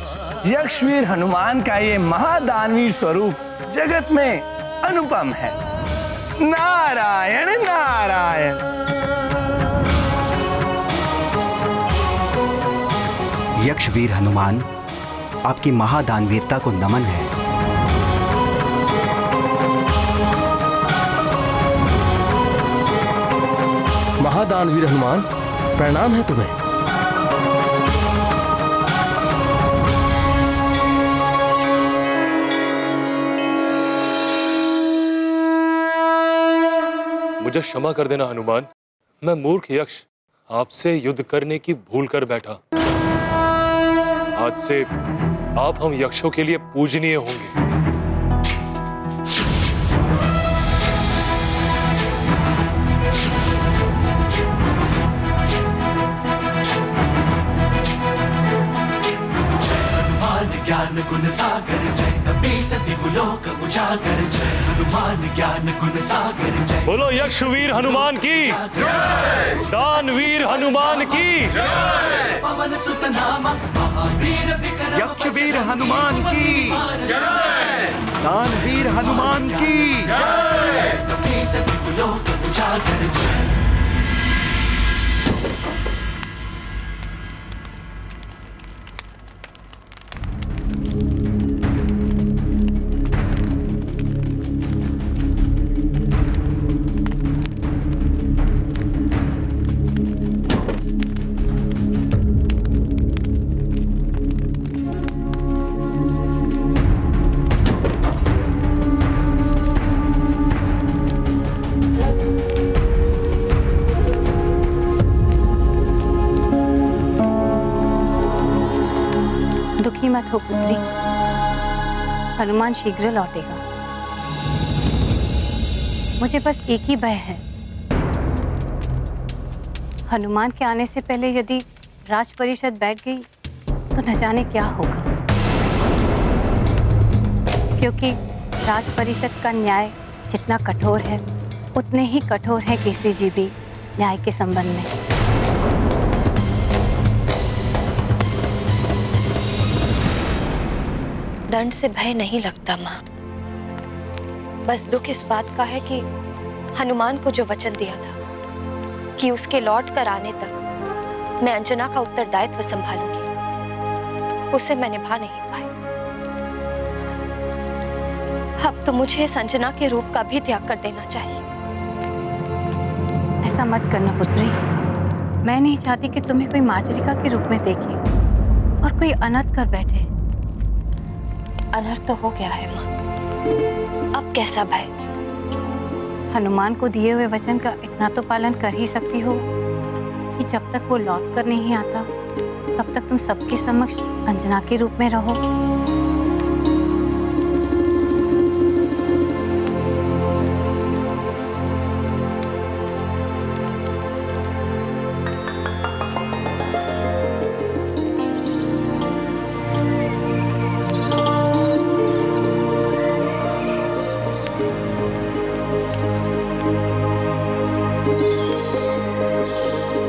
S18: यक्षवीर हनुमान का ये महादानवीर स्वरूप जगत में अनुपम है। नारायण नारायण।
S9: यक्षवीर हनुमान, आपकी महादानवीरता को नमन है।
S13: महादानवीर हनुमान, प्रणाम है तुम्हें।
S1: मुझे क्षमा कर देना हनुमान, मैं मूर्ख यक्ष आपसे युद्ध करने की भूल कर बैठा। आज से आप हम यक्षों के लिए पूजनीय होंगे।
S11: ज्ञान गुण सागर, जय कपीस तिहु लोक उजागर। जय हनुमान ज्ञान गुण सागर, जय।
S1: बोलो यक्षवीर हनुमान की जय, दानवीर हनुमान की
S11: जय। पवन सुत नामा महावीर विक्रम,
S9: यक्षवीर हनुमान की जय, दानवीर हनुमान की
S11: जय। कपीस तिहु लोक उजागर, जय।
S6: दुखी मत हो पुत्री, हनुमान शीघ्र लौटेगा। मुझे बस एक ही भय है, हनुमान के आने से पहले यदि राज परिषद बैठ गई तो न जाने क्या होगा। क्योंकि राज परिषद का न्याय जितना कठोर है, उतने ही कठोर है केसरी जी भी न्याय के संबंध में।
S5: दंड से भय नहीं लगता माँ, बस दुख इस बात का है कि हनुमान को जो वचन दिया था कि उसके लौट कर आने तक मैं अंजना का उत्तरदायित्व संभालूंगी, उसे मैं निभा नहीं पाई। अब तो मुझे इस अंजना के रूप का भी त्याग कर देना चाहिए।
S6: ऐसा मत करना पुत्री, मैं नहीं चाहती कि तुम्हें कोई मार्जरिका के रूप में देखे और कोई अनर्थ कर बैठे।
S5: अनर्थ तो हो गया है माँ, अब कैसा भय?
S6: हनुमान को दिए हुए वचन का इतना तो पालन कर ही सकती हो कि जब तक वो लौट कर नहीं आता तब तक तुम सबके समक्ष अंजना के रूप में रहो।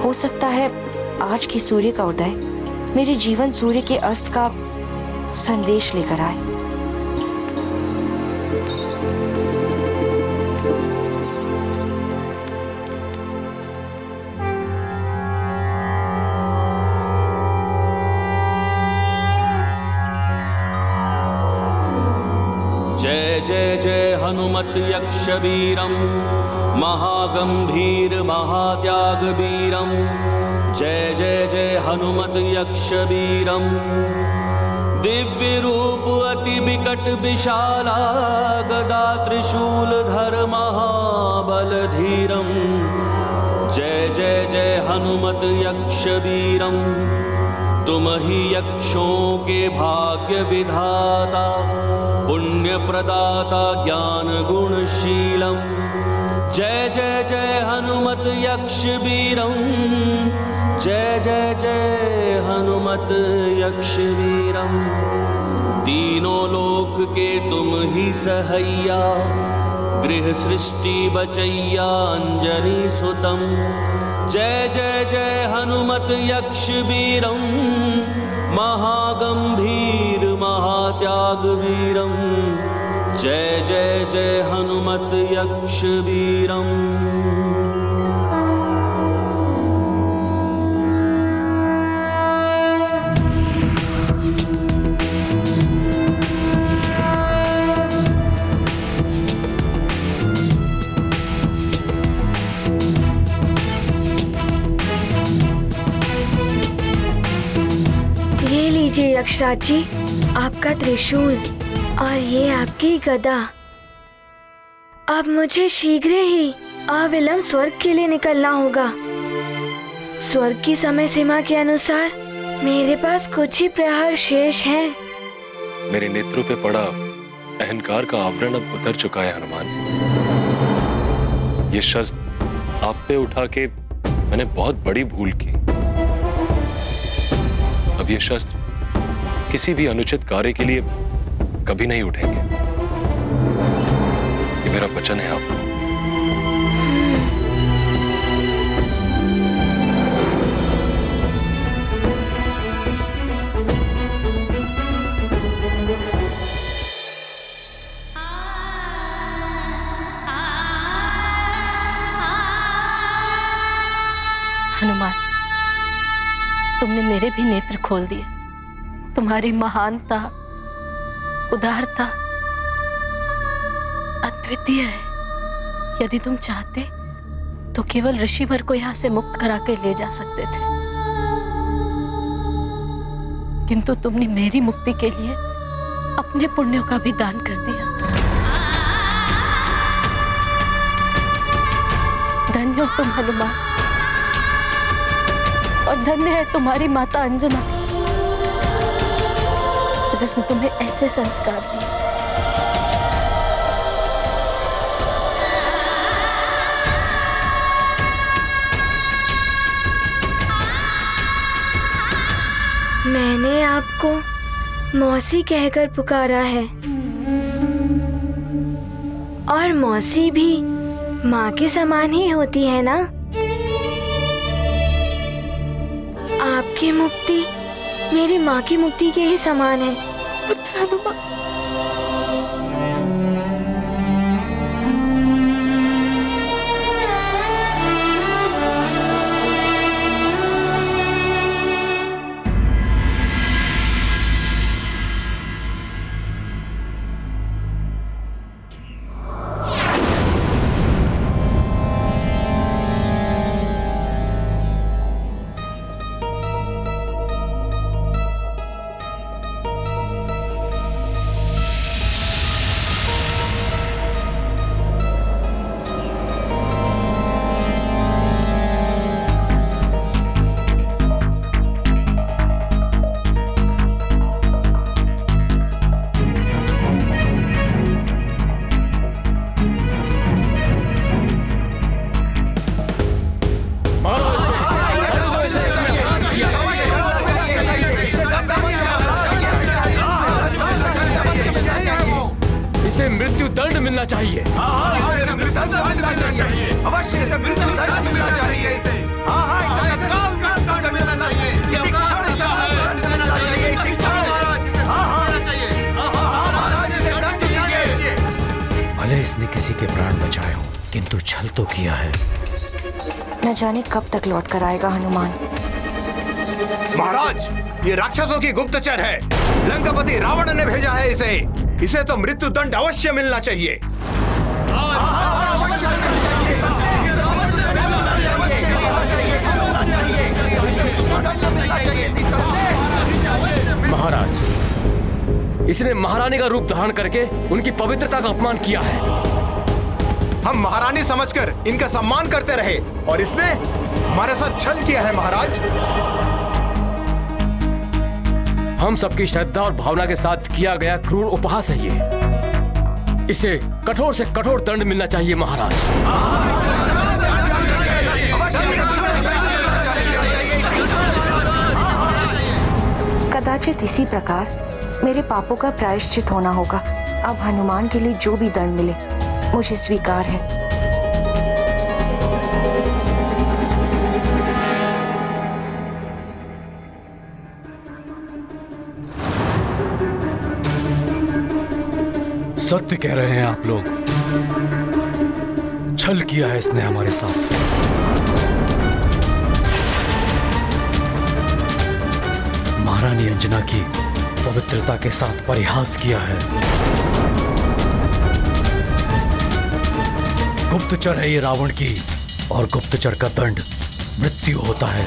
S5: हो सकता है आज के सूर्य का उदय मेरे जीवन सूर्य के अस्त का संदेश लेकर आए।
S17: जय जय जय हनुमत यक्ष वीरम महागंभीर महात्याग वीरम। जय जय जय हनुमत यक्ष वीरम दिव्य रूप अति विकट विशाला गदा त्रिशूल धर महाबल धीरम। जय जय जय हनुमत यक्ष वीरम तुम ही यक्षों के भाग्य विधाता पुण्य प्रदाता ज्ञान गुणशीलम। जय जय जय हनुमत यक्ष वीरम जय जय जय हनुमत यक्ष वीरम। तीनों लोक के तुम ही सहैया गृह सृष्टि बचैया अंजनी सुतम। जय जय जय हनुमत यक्ष वीरम महागंभीर महात्याग वीरम। जय जय जय हनुमत यक्ष वीरम।
S2: ये लीजिए यक्षराज जी, आपका त्रिशूल और ये आपकी गदा। अब मुझे शीघ्र ही अविलंब स्वर्ग के लिए निकलना होगा। स्वर्ग की समय सीमा के अनुसार मेरे पास कुछ ही प्रहर शेष हैं।
S1: मेरे नेत्रों पे पड़ा अहंकार का आवरण अब उतर चुका है हनुमान। ये शस्त्र आप पे उठा के मैंने बहुत बड़ी भूल की। अब ये शस्त्र किसी भी अनुचित कार्य के लिए कभी नहीं उठेंगे। ये मेरा वचन है आपको।
S3: हनुमान, तुमने मेरे भी नेत्र खोल दिए। तुम्हारी महानता उदारता अद्वितीय है। यदि तुम चाहते तो केवल ऋषिवर को यहाँ से मुक्त करा के ले जा सकते थे, किंतु तुमने मेरी मुक्ति के लिए अपने पुण्यों का भी दान कर दिया। धन्य हो तुम हनुमान, और धन्य है तुम्हारी माता अंजना जिसने तुम्हें ऐसे संस्कार दिए।
S2: मैंने आपको मौसी कहकर पुकारा है, और मौसी भी माँ के समान ही होती है ना। आपकी मुक्ति मेरी माँ की मुक्ति के ही समान है पुत्र हनुमान।
S13: इसे मृत्यु दंड मिलना चाहिए।
S11: अवश्य इसे मृत्यु दंड मिलना चाहिए।
S4: किसी के प्राण बचाए हों, किंतु छल तो किया है।
S5: न जाने कब तक लौट कर आएगा हनुमान।
S8: महाराज, ये राक्षसों की गुप्तचर है। लंकापति रावण ने भेजा है इसे तो मृत्यु दंड अवश्य मिलना चाहिए।
S13: महाराज, इसने महारानी का रूप धारण करके उनकी पवित्रता का अपमान किया है।
S8: हम महारानी समझकर इनका सम्मान करते रहे और इसने हमारे साथ छल किया है। महाराज,
S13: हम सबकी श्रद्धा और भावना के साथ किया गया क्रूर उपहास है ये। इसे कठोर से कठोर दंड मिलना चाहिए महाराज।
S5: कदाचित इसी प्रकार मेरे पापों का प्रायश्चित होना होगा। अब हनुमान के लिए जो भी दंड मिले मुझे स्वीकार है।
S4: सत्य कह रहे हैं आप लोग। छल किया है इसने हमारे साथ। महारानी अंजना की पवित्रता के साथ परिहास किया है। गुप्तचर है ये रावण की, और गुप्तचर का दंड मृत्यु होता है।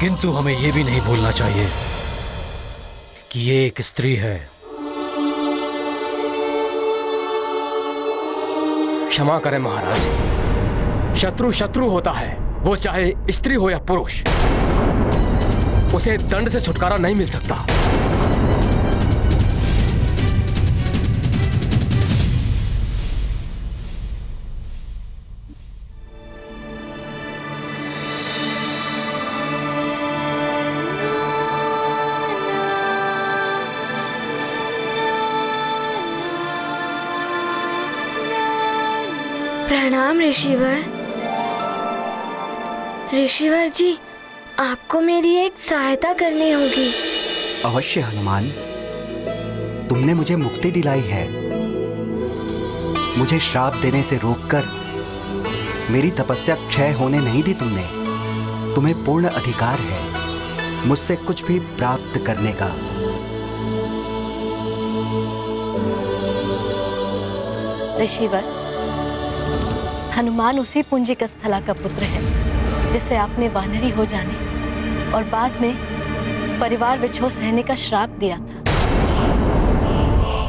S4: किंतु हमें यह भी नहीं भूलना चाहिए कि ये एक स्त्री है।
S13: क्षमा करें महाराज, शत्रु शत्रु होता है, वो चाहे स्त्री हो या पुरुष। उसे दंड से छुटकारा नहीं मिल सकता।
S2: प्रणाम ऋषिवर। ऋषिवर जी, आपको मेरी एक सहायता करनी होगी।
S9: अवश्य हनुमान, तुमने मुझे मुक्ति दिलाई है। मुझे श्राप देने से रोककर मेरी तपस्या क्षय होने नहीं दी तुमने। तुम्हें पूर्ण अधिकार है मुझसे कुछ भी प्राप्त करने का।
S3: ऋषिवर, हनुमान उसी पुंजिक स्थला का पुत्र है जिसे आपने वानरी हो जाने और बाद में परिवार विछोह सहने का श्राप दिया था।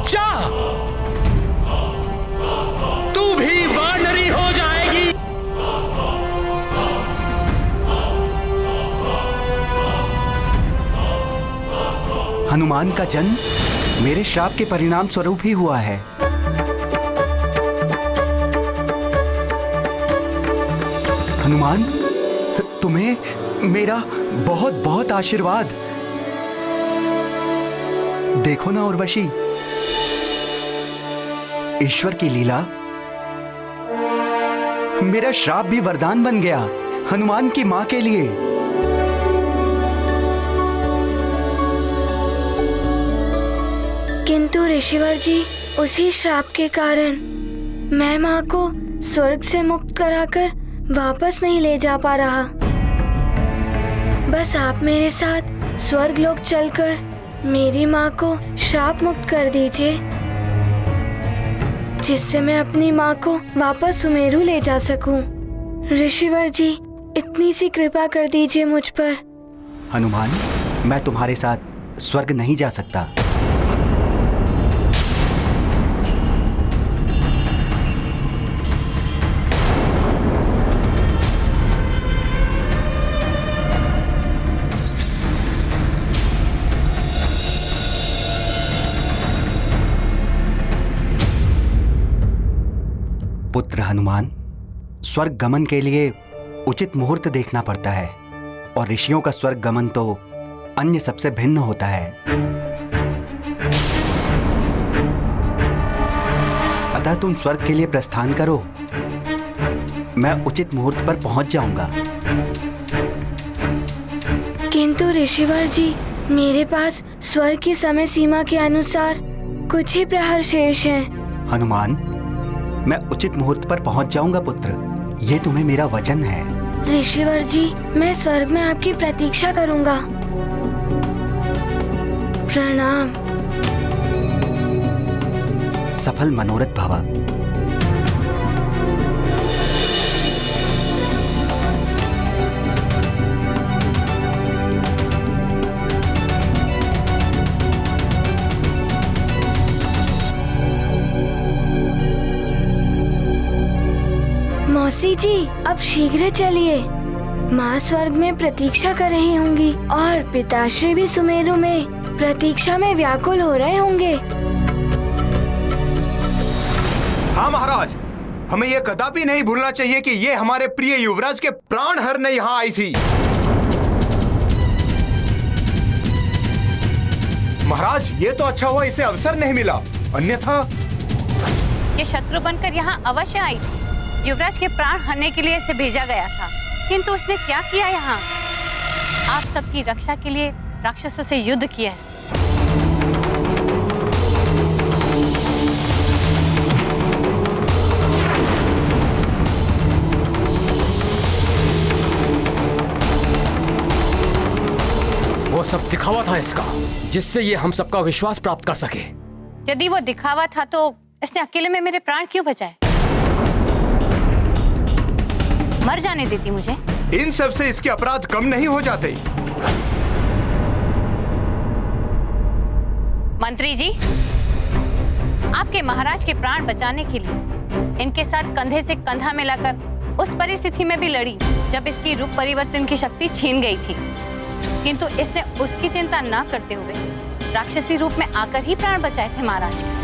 S13: जा! तू भी वानरी हो जाएगी।
S9: हनुमान का जन्म मेरे श्राप के परिणाम स्वरूप ही हुआ है। हनुमान, तुम्हें मेरा बहुत बहुत आशीर्वाद। देखो ना उर्वशी, ईश्वर की लीला, मेरा श्राप भी वरदान बन गया हनुमान की मां के लिए।
S2: किंतु ऋषिवर जी, उसी श्राप के कारण मैं मां को स्वर्ग से मुक्त कराकर वापस नहीं ले जा पा रहा। बस आप मेरे साथ स्वर्ग लोक चलकर मेरी माँ को श्राप मुक्त कर दीजिए, जिससे मैं अपनी माँ को वापस सुमेरु ले जा सकूं। ऋषिवर जी, इतनी सी कृपा कर दीजिए मुझ पर।
S9: हनुमान, मैं तुम्हारे साथ स्वर्ग नहीं जा सकता। पुत्र हनुमान, स्वर्ग गमन के लिए उचित मुहूर्त देखना पड़ता है, और ऋषियों का स्वर्ग गमन तो अन्य सबसे भिन्न होता है। अतः तुम स्वर्ग के लिए प्रस्थान करो, मैं उचित मुहूर्त पर पहुंच जाऊंगा।
S2: किंतु ऋषिवर जी, मेरे पास स्वर्ग की समय सीमा के अनुसार कुछ ही प्रहर शेष हैं।
S9: हनुमान, मैं उचित मुहूर्त पर पहुंच जाऊंगा पुत्र, ये तुम्हें मेरा वचन है।
S2: ऋषिवर जी, मैं स्वर्ग में आपकी प्रतीक्षा करूंगा। प्रणाम।
S9: सफल मनोरथ भव।
S2: मौसी जी, अब शीघ्र चलिए। माँ स्वर्ग में प्रतीक्षा कर रही होंगी और पिताश्री भी सुमेरु में प्रतीक्षा में व्याकुल हो रहे होंगे।
S8: हाँ महाराज, हमें यह कदापि नहीं भूलना चाहिए कि ये हमारे प्रिय युवराज के प्राण हरने यहाँ आई थी। महाराज, ये तो अच्छा हुआ इसे अवसर नहीं मिला, अन्यथा
S6: ये शत्रु बनकर यहाँ अवश्य आई थी। युवराज के प्राण हरने के लिए इसे भेजा गया था, किंतु उसने क्या किया यहाँ? आप सबकी रक्षा के लिए राक्षसों से युद्ध किया।
S13: वो सब दिखावा था इसका, जिससे ये हम सबका विश्वास प्राप्त कर सके।
S6: यदि वो दिखावा था तो इसने अकेले में मेरे प्राण क्यों बचाए? मर जाने देती मुझे।
S8: इन सब से इसके अपराध कम नहीं हो जाते।
S6: मंत्री जी, आपके महाराज के प्राण बचाने के लिए इनके साथ कंधे से कंधा मिलाकर उस परिस्थिति में भी लड़ी जब इसकी रूप परिवर्तन की शक्ति छीन गई थी, किंतु इसने उसकी चिंता न करते हुए राक्षसी रूप में आकर ही प्राण बचाए थे महाराज के।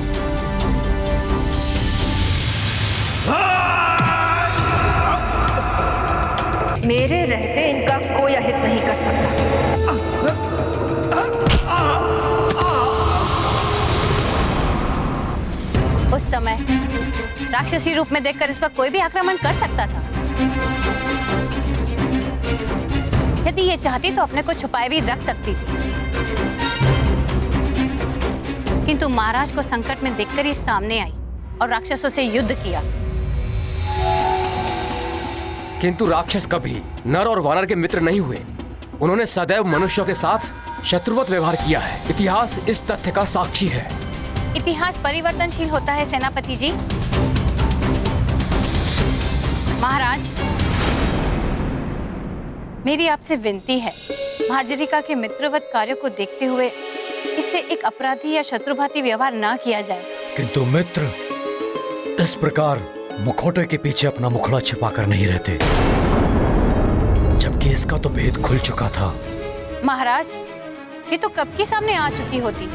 S10: मेरे रहते इनका कोई अहित नहीं कर सकता।
S6: उस समय राक्षसी रूप में देखकर इस पर कोई भी आक्रमण कर सकता था। यदि ये चाहती तो अपने को छुपाए भी रख सकती थी, किंतु महाराज को संकट में देखकर ही सामने आई और राक्षसों से युद्ध किया।
S13: किंतु राक्षस कभी नर और वानर के मित्र नहीं हुए। उन्होंने सदैव मनुष्यों के साथ शत्रुवत व्यवहार किया है। इतिहास इस तथ्य का साक्षी है।
S6: इतिहास परिवर्तनशील होता है सेनापति जी। महाराज, मेरी आपसे विनती है, भार्जरिका के मित्रवत कार्यों को देखते हुए इससे एक अपराधी या शत्रुभाती व्यवहार ना किया जाए।
S4: किंतु मित्र इस प्रकार मुखौटे के पीछे अपना मुखड़ा छिपाकर नहीं रहते, जबकि इसका तो भेद खुल चुका था।
S6: महाराज, ये तो कब की सामने आ चुकी होती,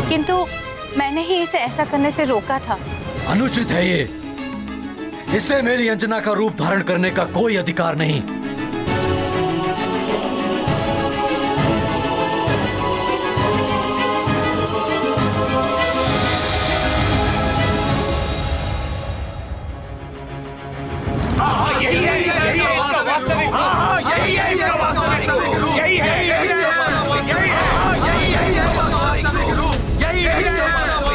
S6: किंतु मैंने ही इसे ऐसा करने से रोका था।
S4: अनुचित है ये। इसे मेरी अंजना का रूप धारण करने का कोई अधिकार नहीं।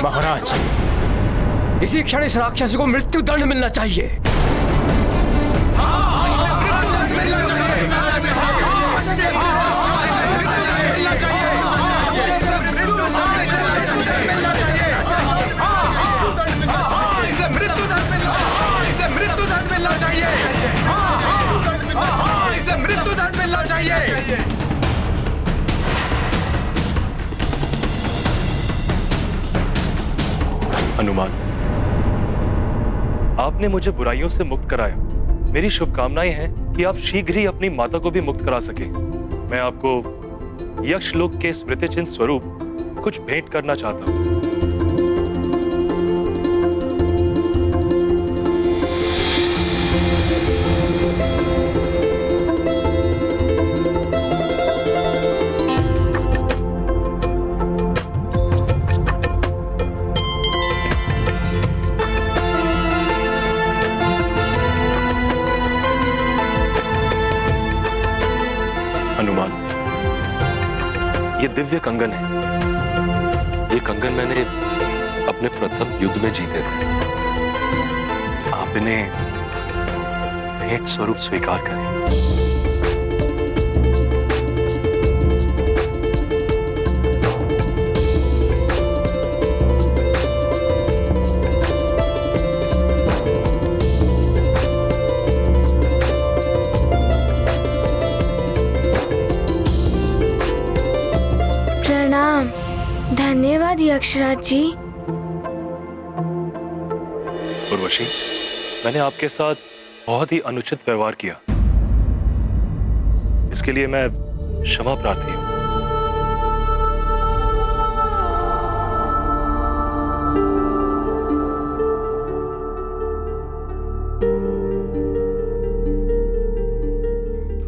S13: महाराज, इसी क्षण इस राक्षसी को मृत्यु दंड मिलना चाहिए।
S1: हनुमान, आपने मुझे बुराइयों से मुक्त कराया। मेरी शुभकामनाएं हैं कि आप शीघ्र ही अपनी माता को भी मुक्त करा सके। मैं आपको यक्षलोक के स्मृति चिन्ह स्वरूप कुछ भेंट करना चाहता हूं।
S20: दिव्य कंगन है। ये कंगन मैंने अपने प्रथम युद्ध में जीते थे। आप इन्हें भेंट स्वरूप स्वीकार करें।
S2: प्रणाम। धन्यवाद यक्षराज जी।
S20: उर्वशी, मैंने आपके साथ बहुत ही अनुचित व्यवहार किया। इसके लिए मैं क्षमा प्रार्थी हूं।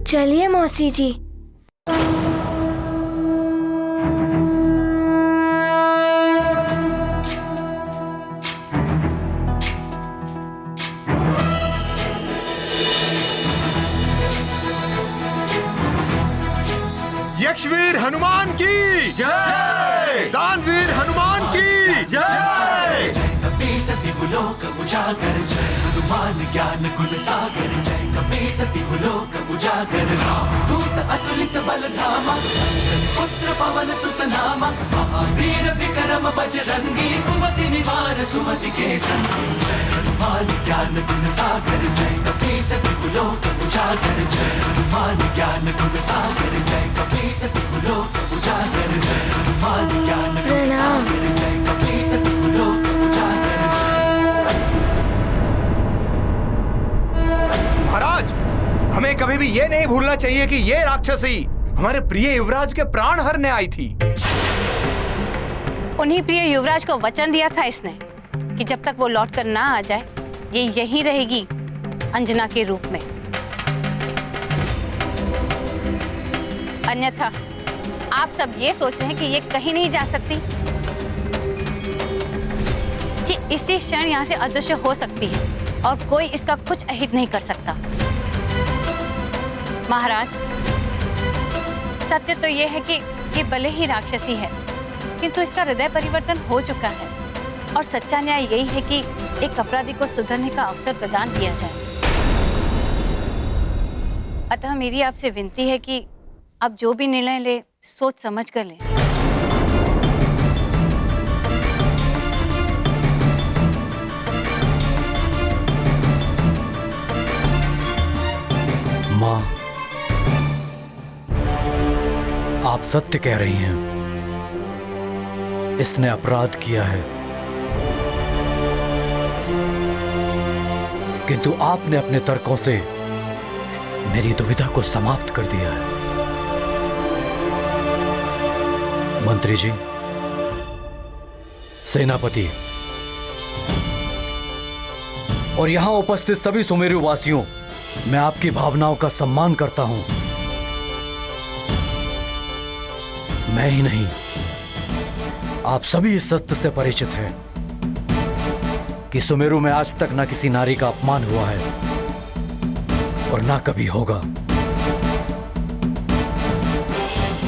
S2: चलिए मौसी जी।
S8: यक्षवीर हनुमान की जय, दानवीर हनुमान की जय।
S11: कपीसति लोक उजागर, जय हनुमान ज्ञान गुण सागर। जय कपीसति लोक उजागर, रामदूत अतुलित बल धामा। अंजनी पुत्र पवन सुत नामा, महावीर विक्रम बजरंगी। कुमति निवार सुमति के संगी, जय हनुमान ज्ञान गुण सागर। जय कपीसति लोक उजागर, जय हनुमान ज्ञान गुण सागर। जय कपीसति लोक उजागर, जय हनुमान ज्ञान गुण सागर। जय कपीसति लोक उजागर।
S8: महाराज, हमें कभी भी ये नहीं भूलना चाहिए कि ये राक्षसी हमारे प्रिय युवराज के प्राण हरने आई थी।
S6: उन्हीं प्रिय युवराज को वचन दिया था इसने कि जब तक वो लौट कर ना आ जाए, ये यहीं रहेगी अंजना के रूप में। अन्यथा आप सब ये सोच रहे हैं कि ये कहीं नहीं जा सकती, कि इसी क्षण यहाँ से अदृश्य हो सकती है और कोई इसका कुछ अहित नहीं कर सकता। महाराज, सत्य तो ये है कि ये भले ही राक्षसी है, किंतु इसका हृदय परिवर्तन हो चुका है और सच्चा न्याय यही है कि एक अपराधी को सुधरने का अवसर प्रदान किया जाए। अतः मेरी आपसे विनती है कि आप जो भी निर्णय ले सोच समझ कर लें।
S4: माँ, आप सत्य कह रही हैं। इसने अपराध किया है, किंतु आपने अपने तर्कों से मेरी दुविधा को समाप्त कर दिया है। मंत्री जी, सेनापति और यहां उपस्थित सभी सुमेरु वासियों, मैं आपकी भावनाओं का सम्मान करता हूं। मैं ही नहीं, आप सभी इस सत्य से परिचित हैं कि सुमेरु में आज तक ना किसी नारी का अपमान हुआ है और ना कभी होगा।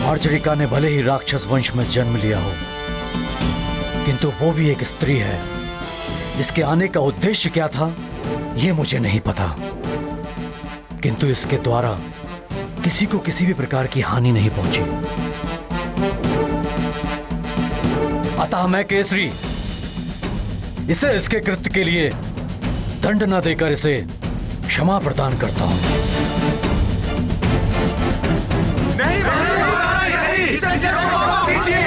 S4: मार्जरिका ने भले ही राक्षस वंश में जन्म लिया हो, किंतु वो भी एक स्त्री है। इसके आने का उद्देश्य क्या था, यह मुझे नहीं पता, किंतु इसके द्वारा किसी को किसी भी प्रकार की हानि नहीं पहुंची। अतः मैं केसरी इसे इसके कृत्य के लिए दंड न देकर इसे क्षमा प्रदान करता हूं।
S8: नहीं, इसे क्षमा दीजिए।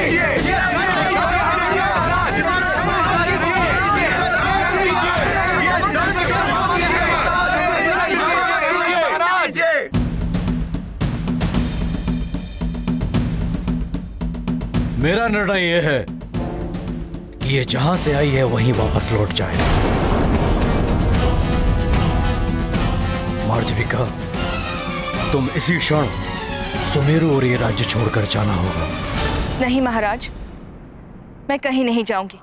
S4: मेरा निर्णय यह है कि ये जहां से आई है वहीं वापस लौट जाए। मार्जरिका, तुम इसी क्षण सुमेरु और ये राज्य छोड़कर जाना होगा।
S5: नहीं महाराज, मैं कहीं नहीं जाऊंगी।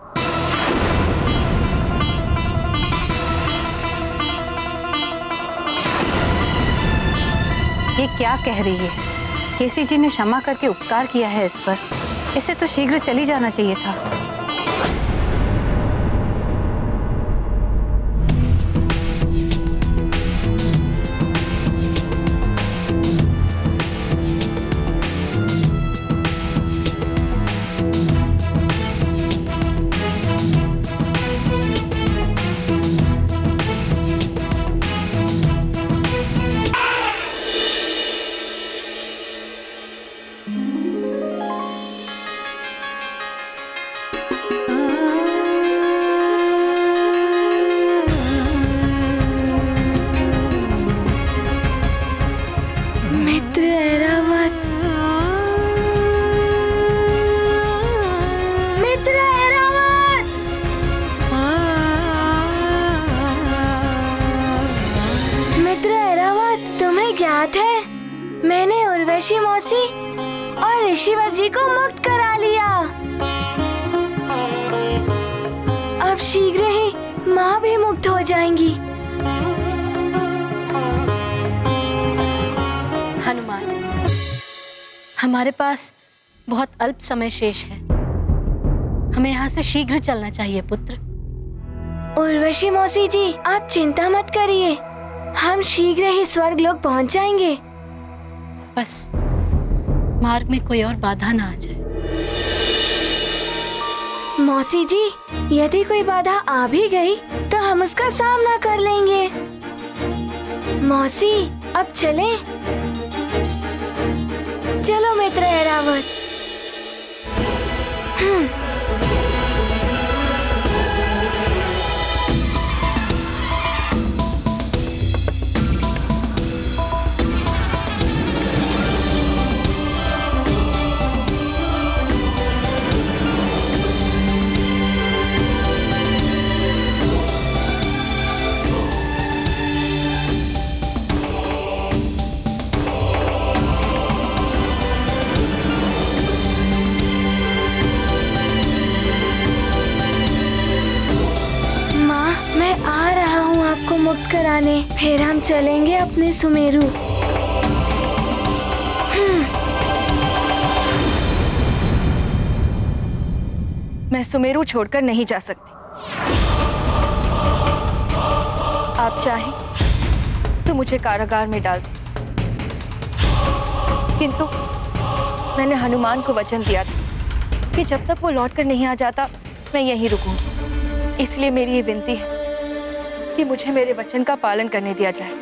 S6: ये क्या कह रही है? केसी जी ने क्षमा करके उपकार किया है इस पर। इसे तो शीघ्र चली जाना चाहिए था।
S2: मित्र ऐरावत, मित्र ऐरावत, मित्र ऐरावत, तुम्हें ज्ञात है मैंने उर्वशी मौसी और ऋषिवर जी को मुक्त करा लिया। अब शीघ्र ही माँ भी मुक्त हो जाएंगी।
S3: हनुमान, हमारे पास बहुत अल्प समय शेष है, हमें यहाँ से शीघ्र चलना चाहिए पुत्र।
S2: उर्वशी मौसी जी, आप चिंता मत करिए, हम शीघ्र ही स्वर्ग लोक पहुँच जाएंगे।
S3: बस मार्ग में कोई और बाधा ना आ जाए।
S2: मौसी जी, यदि कोई बाधा आ भी गई तो हम उसका सामना कर लेंगे। मौसी, अब चलें? चलो मित्र ऐरावत। आपको मुक्त कराने, फिर हम चलेंगे अपने सुमेरु।
S5: मैं सुमेरु छोड़कर नहीं जा सकती। आप चाहें तो मुझे कारागार में डाल दें, किंतु मैंने हनुमान को वचन दिया था कि जब तक वो लौटकर नहीं आ जाता मैं यहीं रुकूंगी। इसलिए मेरी ये विनती है कि मुझे मेरे वचन का पालन करने दिया जाए।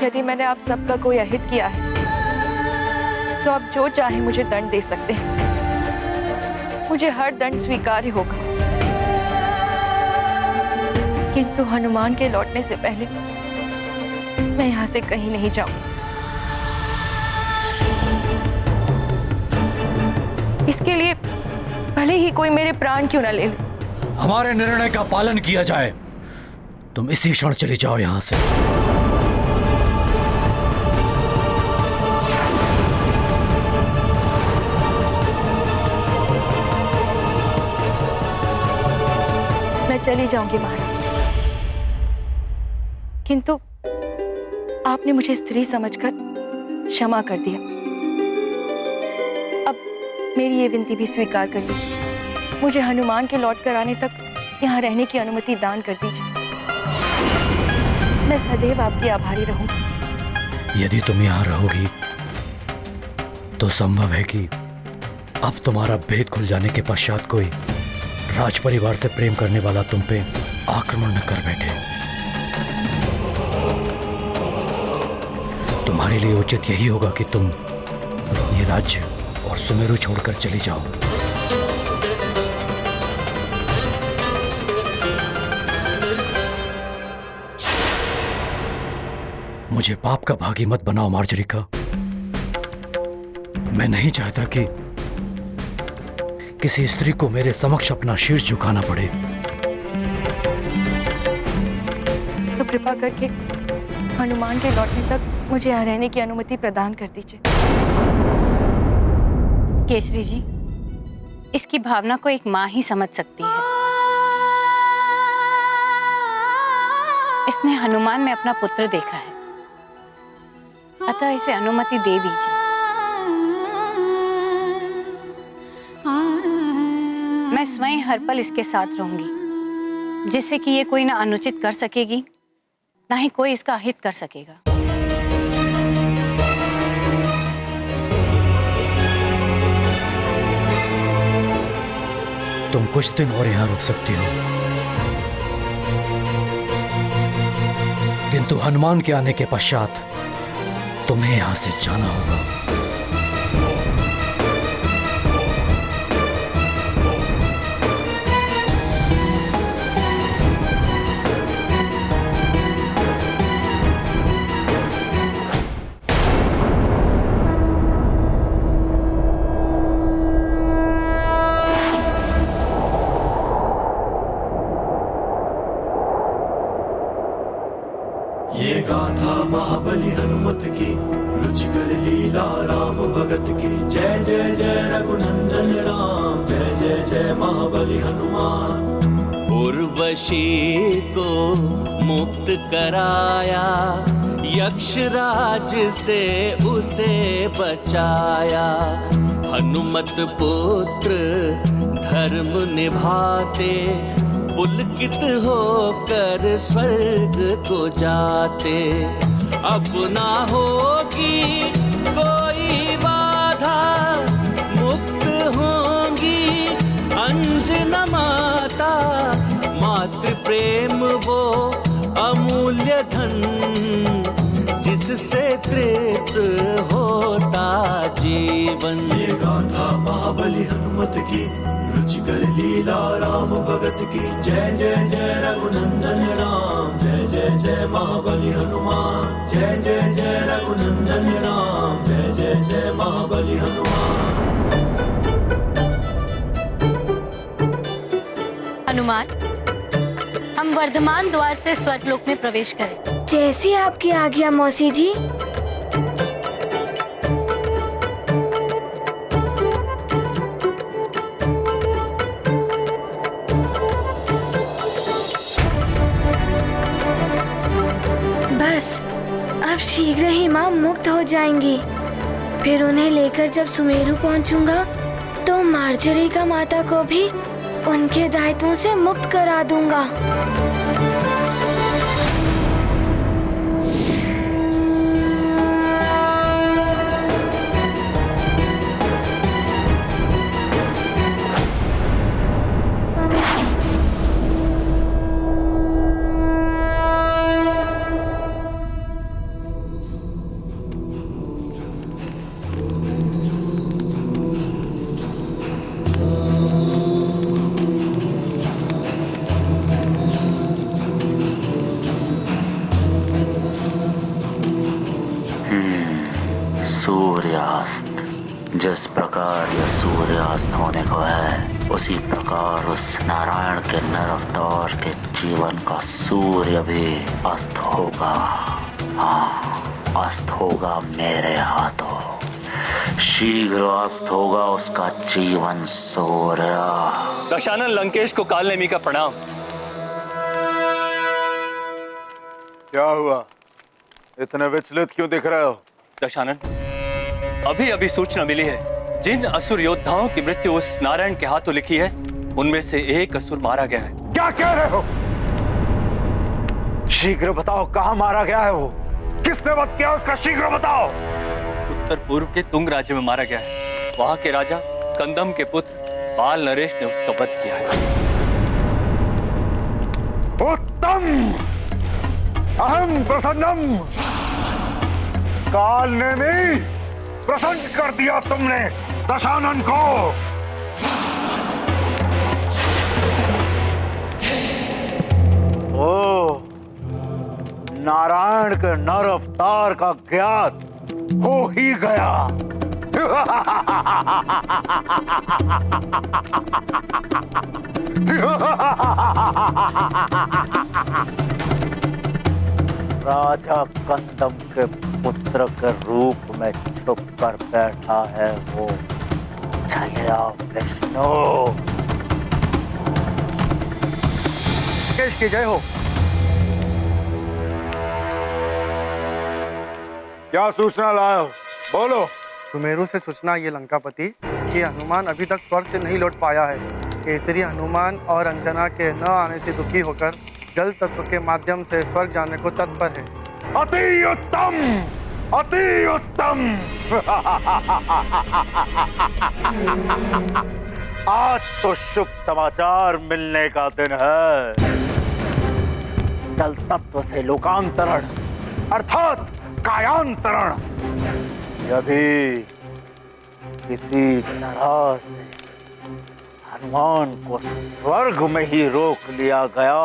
S5: यदि मैंने आप सबका कोई अहित किया है तो आप जो चाहे मुझे दंड दे सकते हैं, मुझे हर दंड स्वीकार्य होगा, किंतु हनुमान के लौटने से पहले मैं यहाँ से कहीं नहीं जाऊंगी। इसके लिए भले ही कोई मेरे प्राण क्यों न ले ले।
S4: हमारे निर्णय का पालन किया जाए। तुम इसी क्षण चली जाओ यहाँ से।
S5: मैं चली जाऊंगी महाराज, किंतु आपने मुझे स्त्री समझकर क्षमा कर दिया। अब मेरी ये विनती भी स्वीकार कर लीजिए। मुझे हनुमान के लौट कर आने तक यहाँ रहने की अनुमति दान कर दीजिए। मैं सदैव आपकी आभारी रहूंगी।
S4: यदि तुम यहाँ रहोगी तो संभव है कि अब तुम्हारा भेद खुल जाने के पश्चात कोई राज परिवार से प्रेम करने वाला तुम पे आक्रमण न कर बैठे। तुम्हारे लिए उचित यही होगा कि तुम ये राज्य और सुमेरु छोड़कर चली जाओ। मुझे पाप का भागी मत बनाओ मार्जरिका। मैं नहीं चाहता कि किसी स्त्री को मेरे समक्ष अपना शीर्ष झुकाना पड़े।
S5: तो कृपा करके हनुमान के लौटने तक मुझे यहाँ रहने की अनुमति प्रदान कर दीजिए।
S6: केसरी जी, इसकी भावना को एक माँ ही समझ सकती है। इसने हनुमान में अपना पुत्र देखा है, अतः इसे अनुमति दे दीजिए। मैं स्वयं हर पल इसके साथ रहूंगी, जिससे कि ये कोई ना अनुचित कर सकेगी, ना ही कोई इसका अहित कर सकेगा।
S4: तुम कुछ दिन और यहां रुक सकती हो, किंतु हनुमान के आने के पश्चात तुम्हें यहां से जाना होगा।
S11: ये गाथा महाबली हनुमत की, रुचिकर लीला राम भगत की। जय जय जय रघुनंदन राम, जय जय जय महाबली हनुमान।
S17: उर्वशी को मुक्त कराया, यक्षराज से उसे बचाया। हनुमत पुत्र धर्म निभाते, पुलकित होकर स्वर्ग को जाते। अब ना होगी कोई बाधा, मुक्त होंगी अंजना माता। मातृ प्रेम वो अमूल्य धन, जिससे तृप्त होता जीवन।
S11: ये गाथा महाबली हनुमत की, रुचिकर लीला राम भगत की। जय जय जय रघुनंदन राम, जय जय जय महाबली हनुमान। जय जय जय रघुनंदन राम, जय जय जय महाबली हनुमान।
S3: हनुमान, हम वर्धमान द्वार से स्वर्गलोक में प्रवेश करें।
S2: जैसी आपकी आज्ञा मौसी जी। बस अब शीघ्र ही माँ मुक्त हो जाएंगी। फिर उन्हें लेकर जब सुमेरु पहुंचूंगा तो मार्जरी का माता को भी उनके दायित्वों से मुक्त करा दूंगा।
S21: सूर्यास्त। जिस प्रकार यह सूर्यास्त होने को है, उसी प्रकार उस नारायण के नरअवतार के जीवन का सूर्य भी अस्त होगा। हाँ, अस्त होगा मेरे हाथों। शीघ्र अस्त होगा उसका जीवन सूर्य।
S20: दशानन लंकेश को कालनेमी का प्रणाम।
S12: क्या हुआ? इतने विचलित क्यों दिख रहे हो?
S20: दशानन, अभी अभी सूचना मिली है, जिन असुर योद्धाओं की मृत्यु उस नारायण के हाथों लिखी है, उनमें से एक असुर मारा गया है।
S12: क्या कह रहे हो? शीघ्र बताओ, कहाँ मारा गया है वो? किसने वध किया उसका? शीघ्र बताओ।
S20: उत्तर पूर्व के तुंग राज्य में मारा गया है। वहां के राजा कंदम के पुत्र बाल नरेश ने उसका वध किया है।
S12: उत्तम, अहम प्रसन्नम। काल ने भी प्रसन्न कर दिया तुमने दशानन को। ओ, नारायण के नर अवतार का ज्ञात हो ही गया। राजा कंदम के पुत्र के रूप में छुप कर बैठा है वो छलिया विष्णु। केश की जय हो।
S8: क्या सूचना लाए हो? बोलो।
S15: सुमेरु से सूचना ये लंकापति कि हनुमान अभी तक स्वर्ग से नहीं लौट पाया है। केसरी हनुमान और अंजना के न आने से दुखी होकर जल तत्व के माध्यम से स्वर्ग जाने को तत्पर है।
S8: अति उत्तम, अति उत्तम। आज तो शुभ समाचार मिलने का दिन है। जल तत्व से लोकांतरण अर्थात कायांतरण यदि किसी तरह से हनुमान को स्वर्ग में ही रोक लिया गया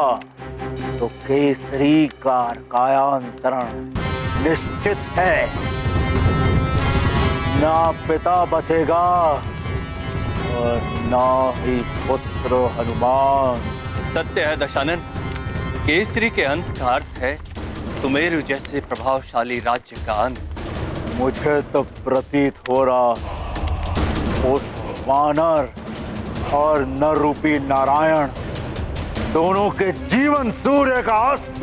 S8: तो केसरी का कायांतरण निश्चित है। ना पिता बचेगा और ना ही पुत्र हनुमान।
S7: सत्य है दशानन, केसरी के अंत का अर्थ है सुमेरु जैसे प्रभावशाली राज्य का अंत।
S8: मुझे तो प्रतीत हो रहा उस वानर और नर रूपी नारायण दोनों के जीवन सूर्य का अस्त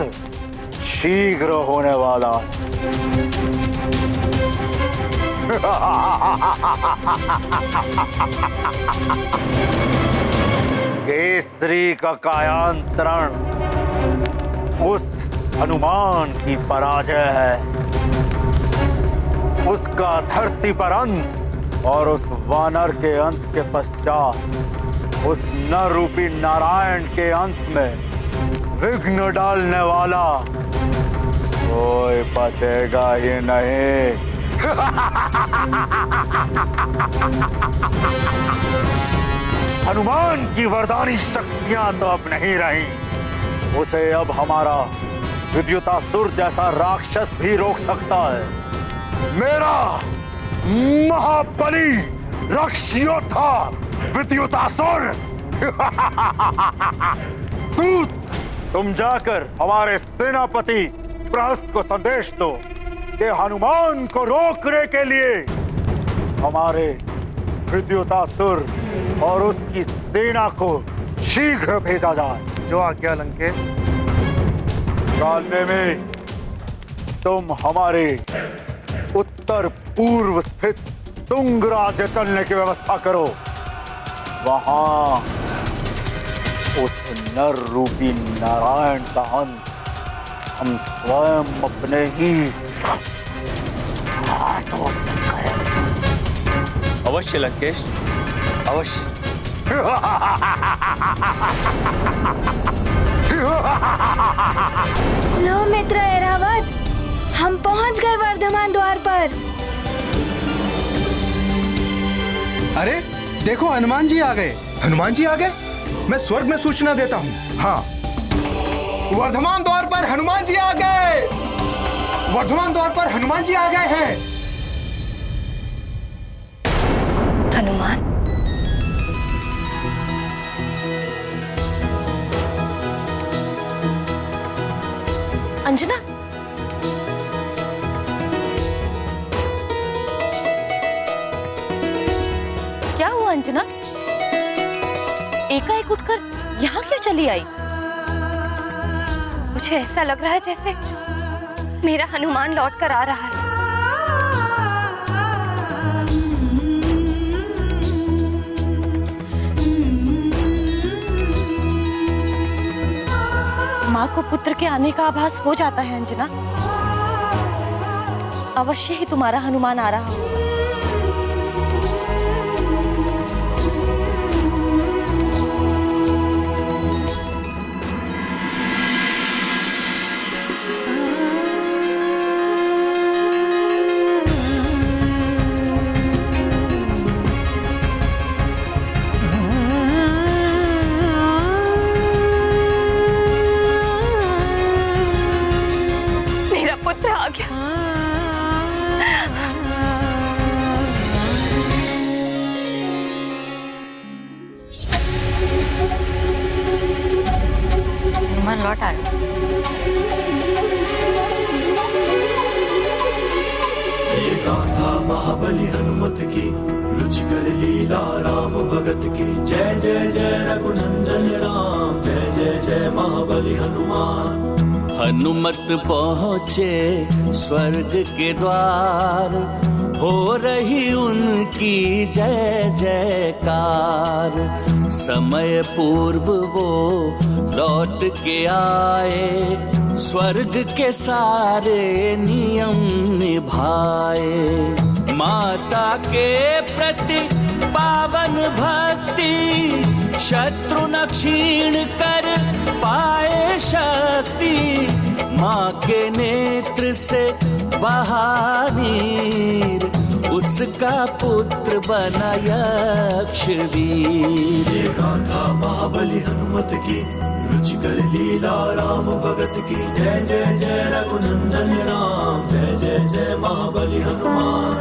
S8: शीघ्र होने वाला। केसरी का कायांतरण उस हनुमान की पराजय है, उसका धरती पर अंत और उस वानर के अंत के पश्चात उस नर रूपी नारायण के अंत में विघ्न डालने वाला कोई बचेगा ही नहीं। हनुमान की वरदानी शक्तियां तो अब नहीं रही, उसे अब हमारा विद्युतासुर जैसा राक्षस भी रोक सकता है। मेरा महाबली राक्षयोद्धा विद्युतासुर। तुम जाकर हमारे सेनापति प्रहस्त को संदेश दो कि हनुमान को रोकने के लिए हमारे विद्युतासुर और उसकी सेना को शीघ्र भेजा जाए।
S15: जो आज्ञा लंकेश।
S8: कालने में तुम हमारे उत्तर पूर्व स्थित तुंग राज्य चलने की व्यवस्था करो। वहां उस नर रूपी नारायण का अंत हम स्वयं अपने ही हाथों से करेंगे।
S7: अवश्य लंकेश, अवश्य।
S2: लो मित्र ऐरावत, हम पहुंच गए वर्धमान द्वार पर।
S22: अरे देखो, हनुमान जी आ गए। हनुमान जी आ गए? मैं स्वर्ग में सूचना देता हूँ। हाँ, वर्धमान द्वार पर हनुमान जी आ गए। वर्धमान द्वार पर हनुमान जी आ गए हैं।
S5: हनुमान, अंजना, क्या हुआ अंजना? एकाएक उठकर यहाँ क्यों चली आई? मुझे ऐसा लग रहा है जैसे मेरा हनुमान लौट कर आ रहा है। माँ को पुत्र के आने का आभास हो जाता है अंजना। अवश्य ही तुम्हारा हनुमान आ रहा हो।
S6: लौट आया।
S11: ये गाथा महाबली हनुमत की, रुचिकर लीला राम भगत की। जय जय जय रघुनंदन राम, जय जय जय महाबली हनुमान।
S17: हनुमत पहुँचे स्वर्ग के द्वार, हो रही उनकी जय जयकार। समय पूर्व वो लौट के आए, स्वर्ग के सारे नियम निभाए। माता के प्रति पावन भक्ति, शत्रु न क्षीण कर पाए शक्ति। माँ के नेत्र से बहा नीर, उसका पुत्र बना यक्षवीर।
S11: ये गाथा महाबली हनुमत की, रुचिकर लीला राम भगत की। जय जय जय रघुनंदन राम, जय जय जय महाबली हनुमान।